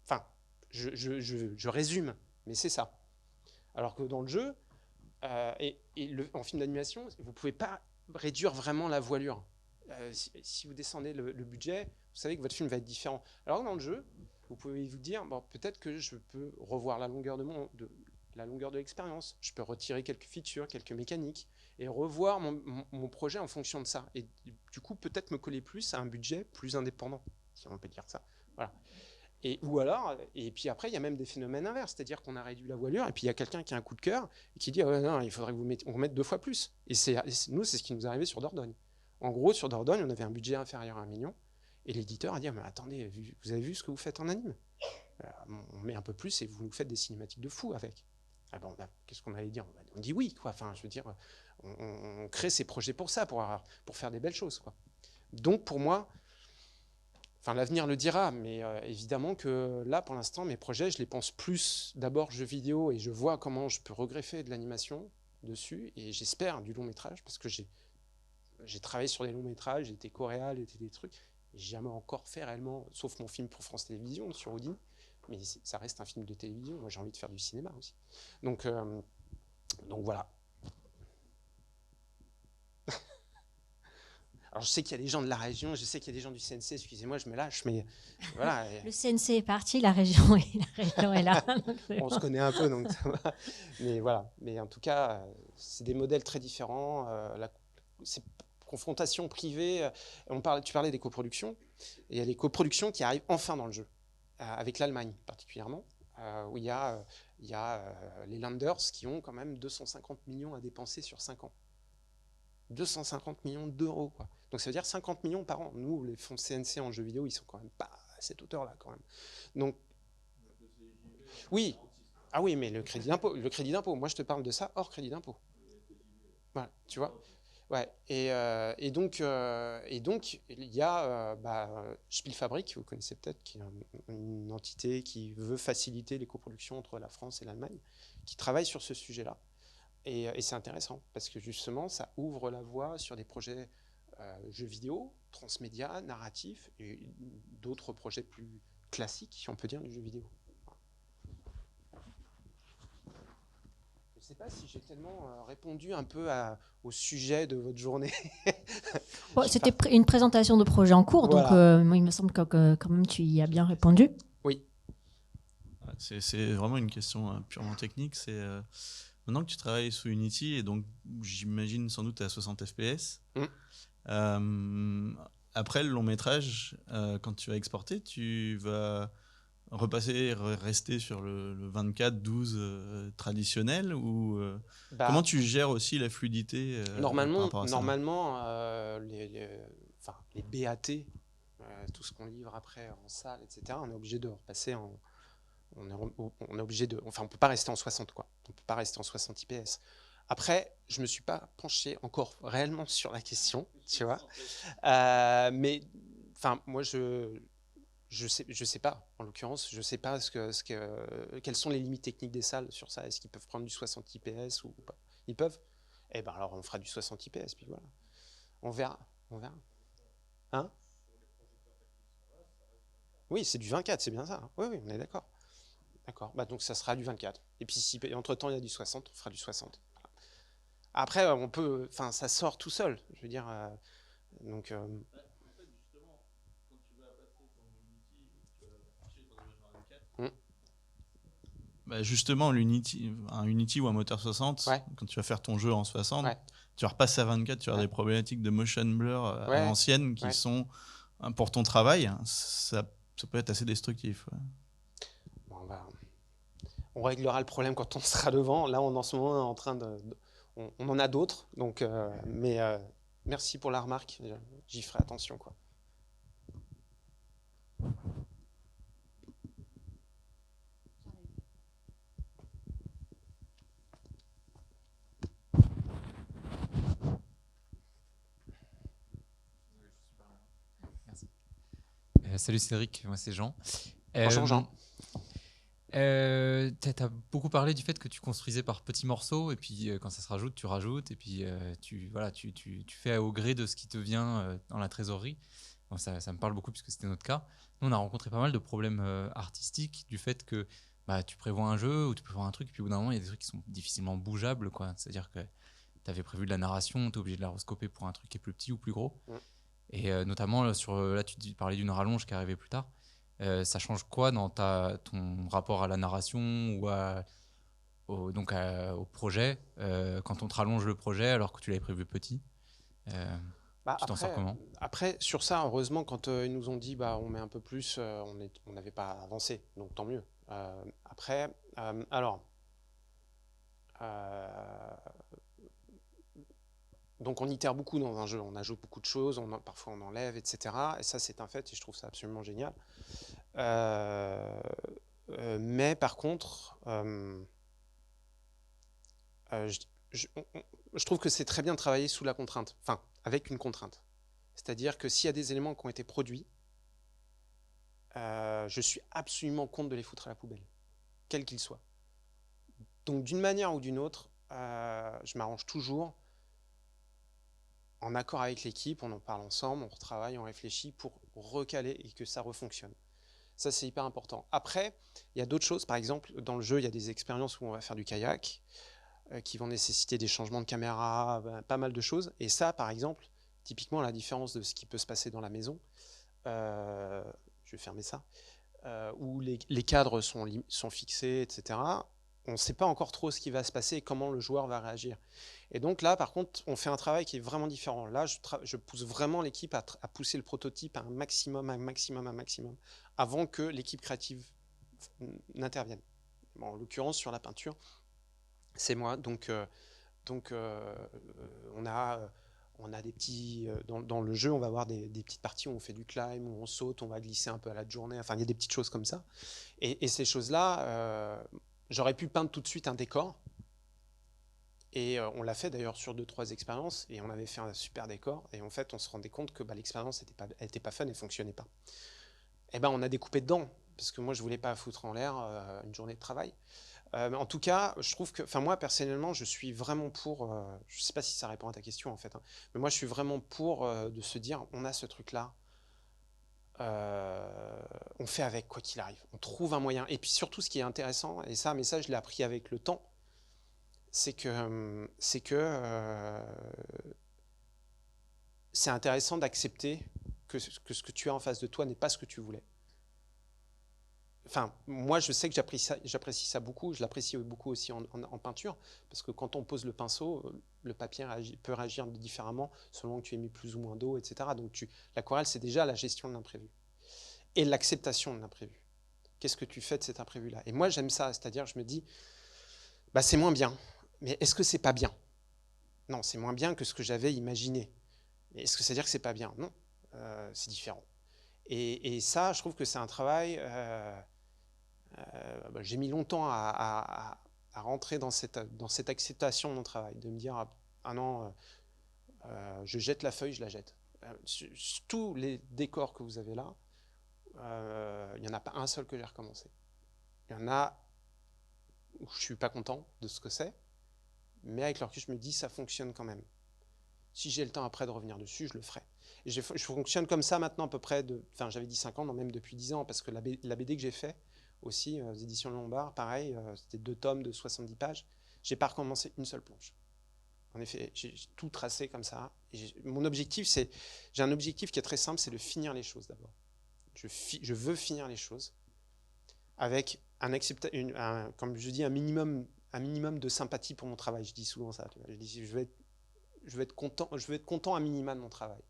Enfin, je résume, mais c'est ça. Alors que dans le jeu, en film d'animation, vous ne pouvez pas réduire vraiment la voilure. Si vous descendez le budget, vous savez que votre film va être différent. Alors que dans le jeu, vous pouvez vous dire, bon, peut-être que je peux revoir la longueur de l'expérience. Je peux retirer quelques features, quelques mécaniques, et revoir mon projet en fonction de ça. Et du coup, peut-être me coller plus à un budget plus indépendant, si on peut dire ça. Voilà. Et puis après, il y a même des phénomènes inverses, c'est-à-dire qu'on a réduit la voilure, et puis il y a quelqu'un qui a un coup de cœur, et qui dit oh, non, il faudrait qu'on mette 2 fois plus. Et nous, c'est ce qui nous est arrivé sur Dordogne. En gros, sur Dordogne, on avait un budget inférieur à 1 million, et l'éditeur a dit mais attendez, vous avez vu ce que vous faites en anime? On met un peu plus, et vous nous faites des cinématiques de fou avec. Ah bon, qu'est-ce qu'on allait dire? On dit oui, quoi. Enfin, je veux dire, on crée ces projets pour ça, pour faire des belles choses, quoi. Donc, pour moi, enfin, l'avenir le dira, mais évidemment que là, pour l'instant, mes projets, je les pense plus d'abord jeux vidéo, et je vois comment je peux regreffer de l'animation dessus, et j'espère du long métrage, parce que j'ai travaillé sur des longs métrages, j'ai été coréal, j'ai été des trucs, et j'ai jamais encore fait réellement, sauf mon film pour France Télévisions sur Odin, mais ça reste un film de télévision. Moi, j'ai envie de faire du cinéma aussi. Donc voilà. Alors, je sais qu'il y a des gens de la région, je sais qu'il y a des gens du CNC, excusez-moi, je me lâche, mais voilà. Le CNC est parti, la région est là. On se connaît un peu, donc ça va. Mais voilà. Mais en tout cas, c'est des modèles très différents. C'est confrontation privée. Tu parlais des coproductions. Et il y a les coproductions qui arrivent enfin dans le jeu, avec l'Allemagne particulièrement, où il y a les Landers qui ont quand même 250 millions à dépenser sur 5 ans. 250 millions d'euros, quoi. Donc ça veut dire 50 millions par an. Nous, les fonds de CNC en jeux vidéo, ils sont quand même pas à cette hauteur-là, quand même. Donc, oui. Ah oui, mais le crédit d'impôt, moi je te parle de ça hors crédit d'impôt. Voilà, tu vois. Ouais. Et donc il y a Spielfabrik, vous connaissez peut-être, qui est une entité qui veut faciliter les coproductions entre la France et l'Allemagne, qui travaille sur ce sujet-là. Et c'est intéressant, parce que justement, ça ouvre la voie sur des projets jeux vidéo, transmédia, narratifs, et d'autres projets plus classiques, si on peut dire, du jeu vidéo. sais pas si j'ai tellement répondu un peu au sujet de votre journée. Bon, Je sais c'était pas. une présentation de projet en cours, donc Voilà. moi, il me semble que quand même tu y as bien répondu. Oui. C'est vraiment une question purement technique. Maintenant que tu travailles sous Unity, et donc j'imagine sans doute à 60 FPS, après le long métrage, quand tu vas exporter, tu vas rester sur le 24-12 traditionnel ou comment tu gères aussi la fluidité par rapport à ça? Normalement enfin, les BAT, tout ce qu'on livre après en salle, etc., on est obligé de repasser en. On est obligé de. Enfin, on peut pas rester en 60, quoi. On peut pas rester en 60 IPS. Après, je me suis pas penché encore réellement sur la question, tu vois. Mais, enfin, moi, je sais pas. En l'occurrence, je sais pas quelles sont les limites techniques des salles sur ça. Est-ce qu'ils peuvent prendre du 60 IPS ou pas? Ils peuvent? Eh ben alors, on fera du 60 IPS, puis voilà. On verra. On verra. Hein? Oui, c'est du 24, c'est bien ça. Oui, oui, on est d'accord. D'accord. Bah, donc, ça sera du 24. Et puis, si entre-temps, il y a du 60, on fera du 60. Voilà. Après, on peut. Enfin, ça sort tout seul. Je veux dire. Donc. Hmm. Bah justement, un Unity ou un moteur 60, Ouais. quand tu vas faire ton jeu en 60, Ouais. tu repasses à 24, tu as Ouais. des problématiques de motion blur à Ouais. l'ancienne qui Ouais. sont, pour ton travail, ça peut être assez destructif. Ouais. Bon, on réglera le problème quand on sera devant. Là, en ce moment, on est en train on en a d'autres. Donc, mais merci pour la remarque. J'y ferai attention, quoi. Salut Cédric, moi c'est Jean. Bonjour Jean. Tu as beaucoup parlé du fait que tu construisais par petits morceaux et puis quand ça se rajoute, tu rajoutes et puis tu fais au gré de ce qui te vient dans la trésorerie. Bon, ça me parle beaucoup puisque c'était notre cas. Nous, on a rencontré pas mal de problèmes artistiques du fait que tu prévois un jeu ou tu prévois un truc et puis au bout d'un moment, il y a des trucs qui sont difficilement bougeables, quoi. C'est-à-dire que tu avais prévu de la narration, tu es obligé de la rescoper pour un truc qui est plus petit ou plus gros. Et notamment, là, tu parlais d'une rallonge qui arrivait plus tard. Ça change quoi dans ton rapport à la narration ou au projet quand on te rallonge le projet alors que tu l'avais prévu petit tu t'en sors comment? Après, sur ça, heureusement, quand ils nous ont dit on met un peu plus, on n'avait pas avancé, donc tant mieux. Après, alors, donc on itère beaucoup dans un jeu, on ajoute beaucoup de choses, parfois on enlève, etc. Et ça, c'est un fait, et je trouve ça absolument génial. Mais par contre, je trouve que c'est très bien de travailler sous la contrainte, enfin, avec une contrainte. C'est-à-dire que s'il y a des éléments qui ont été produits, je suis absolument contre de les foutre à la poubelle, quels qu'ils soient. Donc d'une manière ou d'une autre, je m'arrange toujours en accord avec l'équipe, on en parle ensemble, on retravaille, on réfléchit pour recaler et que ça refonctionne. Ça, c'est hyper important. Après, il y a d'autres choses. Par exemple, dans le jeu, il y a des expériences où on va faire du kayak qui vont nécessiter des changements de caméra, pas mal de choses. Et ça, par exemple, typiquement, la différence de ce qui peut se passer dans la maison, je vais fermer ça, où les cadres sont fixés, etc. On ne sait pas encore trop ce qui va se passer et comment le joueur va réagir. Et donc là, par contre, on fait un travail qui est vraiment différent. Là, je pousse vraiment l'équipe à pousser le prototype à un maximum, avant que l'équipe créative n'intervienne. Bon, en l'occurrence, sur la peinture, c'est moi. Donc on a des petits... dans le jeu, on va avoir des petites parties où on fait du climb, où on saute, on va glisser un peu à la journée. Enfin, il y a des petites choses comme ça. Et ces choses-là, j'aurais pu peindre tout de suite un décor. Et on l'a fait d'ailleurs sur 2-3 expériences et on avait fait un super décor et en fait on se rendait compte que l'expérience était pas fun et fonctionnait pas. Et on a découpé dedans parce que moi je voulais pas foutre en l'air une journée de travail. Mais en tout cas, je trouve que, enfin moi personnellement, je suis vraiment pour. Je sais pas si ça répond à ta question en fait, hein, mais moi je suis vraiment pour de se dire on a ce truc là. On fait avec quoi qu'il arrive, on trouve un moyen. Et puis surtout ce qui est intéressant, mais ça je l'ai appris avec le temps, c'est que c'est intéressant d'accepter que ce que tu as en face de toi n'est pas ce que tu voulais. Enfin, moi, je sais que j'apprécie ça beaucoup. Je l'apprécie beaucoup aussi en peinture, parce que quand on pose le pinceau, le papier peut réagir différemment selon que tu aies mis plus ou moins d'eau, etc. Donc, l'aquarelle, c'est déjà la gestion de l'imprévu et l'acceptation de l'imprévu. Qu'est-ce que tu fais de cet imprévu-là? Et moi, j'aime ça. C'est-à-dire, je me dis, bah, c'est moins bien. Mais est-ce que c'est pas bien? Non, c'est moins bien que ce que j'avais imaginé. Mais est-ce que ça veut dire que c'est pas bien? Non, c'est différent. Et ça, je trouve que c'est un travail... j'ai mis longtemps à rentrer dans cette acceptation de mon travail, de me dire ah non, je jette la feuille, je la jette. Tous les décors que vous avez là, il n'y en a pas un seul que j'ai recommencé. Il y en a où je ne suis pas content de ce que c'est, mais avec le recul, je me dis ça fonctionne quand même. Si j'ai le temps après de revenir dessus, je le ferai. Et je fonctionne comme ça maintenant à peu près, j'avais dit 5 ans, non, même depuis 10 ans, parce que la BD que j'ai fait, aussi, aux éditions Lombard, pareil, c'était 2 tomes de 70 pages. J'ai pas recommencé une seule planche. En effet, j'ai tout tracé comme ça. Et mon objectif, j'ai un objectif qui est très simple, c'est de finir les choses d'abord. Je veux finir les choses avec comme je dis, un minimum de sympathie pour mon travail. Je dis souvent ça. Tu vois. Je dis, je veux être content à minima de mon travail.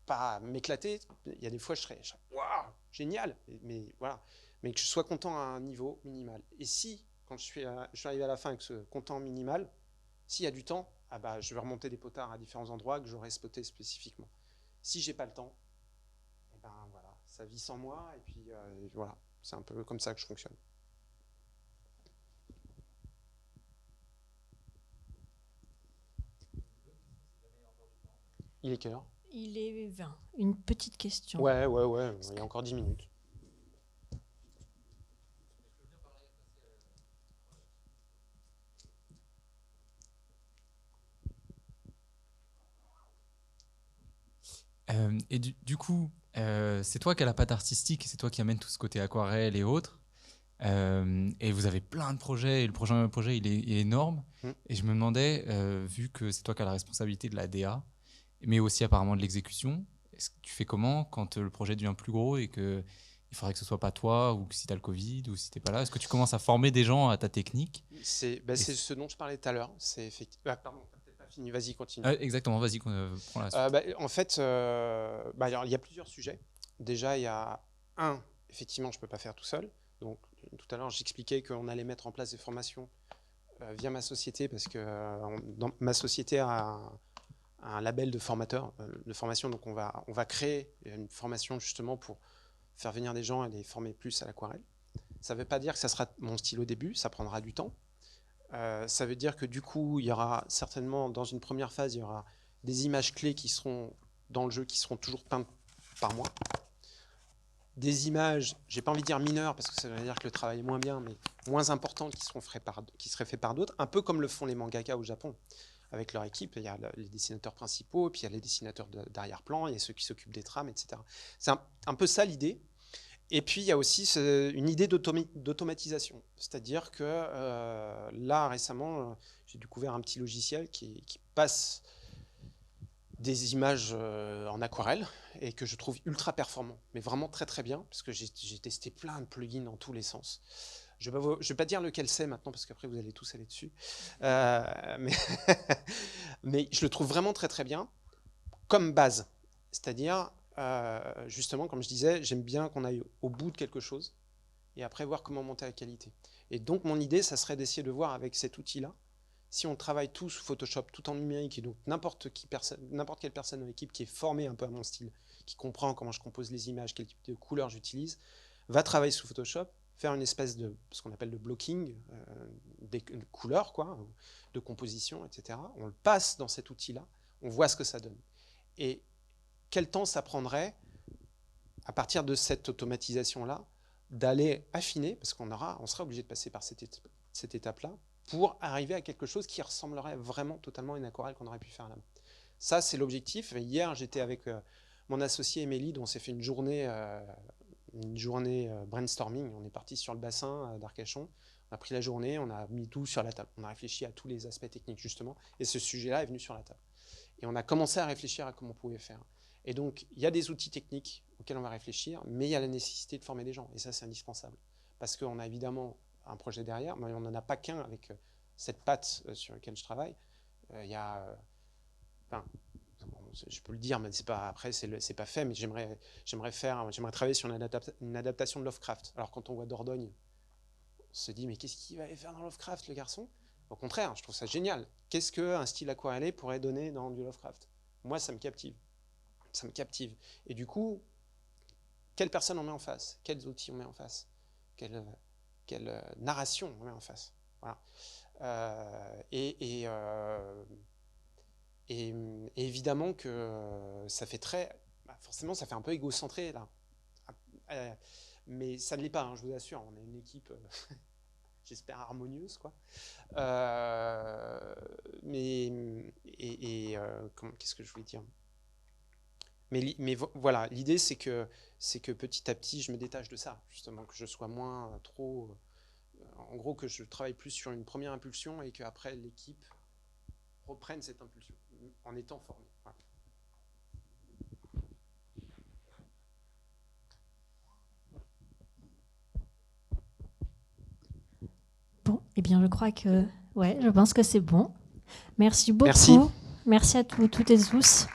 Pas m'éclater. Il y a des fois, je serais waouh, génial. Mais voilà. Mais que je sois content à un niveau minimal. Et si, quand je suis arrivé à la fin avec ce content minimal, s'il y a du temps, je vais remonter des potards à différents endroits que j'aurais spoté spécifiquement. Si j'ai pas le temps, voilà, ça vit sans moi, et puis voilà, c'est un peu comme ça que je fonctionne. Il est quelle heure? Il est 20. Une petite question. Ouais, il y a encore 10 minutes. Et du coup, c'est toi qui as la patte artistique, c'est toi qui amène tout ce côté aquarelle et autres. Et vous avez plein de projets, et le projet il est énorme. Et je me demandais, vu que c'est toi qui as la responsabilité de la DA, mais aussi apparemment de l'exécution, est-ce que tu fais comment quand le projet devient plus gros et qu'il faudrait que ce soit pas toi, ou que si tu as le Covid, ou si tu n'es pas là? Est-ce que tu commences à former des gens à ta technique? C'est ce dont je parlais tout à l'heure. C'est effectivement... pardon. Fini, vas-y, continue. Exactement, vas-y, prends la suite. En fait, alors, il y a plusieurs sujets. Déjà, il y a effectivement, je ne peux pas faire tout seul. Donc, tout à l'heure, j'expliquais qu'on allait mettre en place des formations via ma société, parce que ma société a un label de formateur, de formation. Donc, on va créer une formation justement pour faire venir des gens et les former plus à l'aquarelle. Ça ne veut pas dire que ça sera mon style au début, ça prendra du temps. Ça veut dire que du coup, il y aura certainement, dans une première phase, il y aura des images clés qui seront dans le jeu, qui seront toujours peintes par moi. Des images, j'ai pas envie de dire mineures, parce que ça veut dire que le travail est moins bien, mais moins importantes, qui seraient faites par d'autres, un peu comme le font les mangaka au Japon. Avec leur équipe, il y a les dessinateurs principaux, puis il y a les dessinateurs d'arrière-plan, il y a ceux qui s'occupent des trames, etc. C'est un peu ça l'idée. Et puis, il y a aussi une idée d'automatisation. C'est-à-dire que là, récemment, j'ai découvert un petit logiciel qui passe des images en aquarelle et que je trouve ultra performant, mais vraiment très très bien, parce que j'ai testé plein de plugins dans tous les sens. Je ne vais pas dire lequel c'est maintenant, parce qu'après, vous allez tous aller dessus. Mais je le trouve vraiment très très bien comme base. C'est-à-dire... justement, comme je disais, j'aime bien qu'on aille au bout de quelque chose et après voir comment monter la qualité. Et donc, mon idée, ça serait d'essayer de voir avec cet outil-là, si on travaille tous sous Photoshop, tout en numérique, et donc n'importe quelle personne dans l'équipe qui est formée un peu à mon style, qui comprend comment je compose les images, quel type de couleurs j'utilise, va travailler sous Photoshop, faire une espèce de ce qu'on appelle de blocking, des couleurs, quoi, de composition, etc. On le passe dans cet outil-là, on voit ce que ça donne. Et quel temps ça prendrait, à partir de cette automatisation-là, d'aller affiner, parce qu'on sera obligé de passer par cette étape-là, pour arriver à quelque chose qui ressemblerait vraiment totalement à une aquarelle qu'on aurait pu faire à la main. Ça, c'est l'objectif. Hier, j'étais avec mon associé Émilie, dont on s'est fait une journée brainstorming. On est parti sur le bassin d'Arcachon. On a pris la journée, on a mis tout sur la table. On a réfléchi à tous les aspects techniques, justement. Et ce sujet-là est venu sur la table. Et on a commencé à réfléchir à comment on pouvait faire. Et donc, il y a des outils techniques auxquels on va réfléchir, mais il y a la nécessité de former des gens. Et ça, c'est indispensable. Parce qu'on a évidemment un projet derrière, mais on n'en a pas qu'un avec cette patte sur laquelle je travaille. Il y a... je peux le dire, mais après, c'est pas fait, mais j'aimerais travailler sur une adaptation de Lovecraft. Alors, quand on voit Dordogne, on se dit, mais qu'est-ce qu'il va aller faire dans Lovecraft, le garçon? Au contraire, je trouve ça génial. Qu'est-ce qu'un style aquarellé pourrait donner dans du Lovecraft? Moi, ça me captive. Ça me captive. Et du coup, quelle personne on met en face? Quels outils on met en face? Quelle narration on met en face? Voilà. Et évidemment que ça fait forcément, ça fait un peu égocentré, là. Mais ça ne l'est pas, hein, je vous assure. On est une équipe, j'espère, harmonieuse, quoi. Qu'est-ce que je voulais dire? Mais voilà, l'idée, c'est que petit à petit, je me détache de ça, justement, que je sois moins trop... en gros, que je travaille plus sur une première impulsion et qu'après, l'équipe reprenne cette impulsion en étant formée. Voilà. Bon, eh bien, je crois que... Ouais, je pense que c'est bon. Merci beaucoup. Merci. Merci à toutes et tous.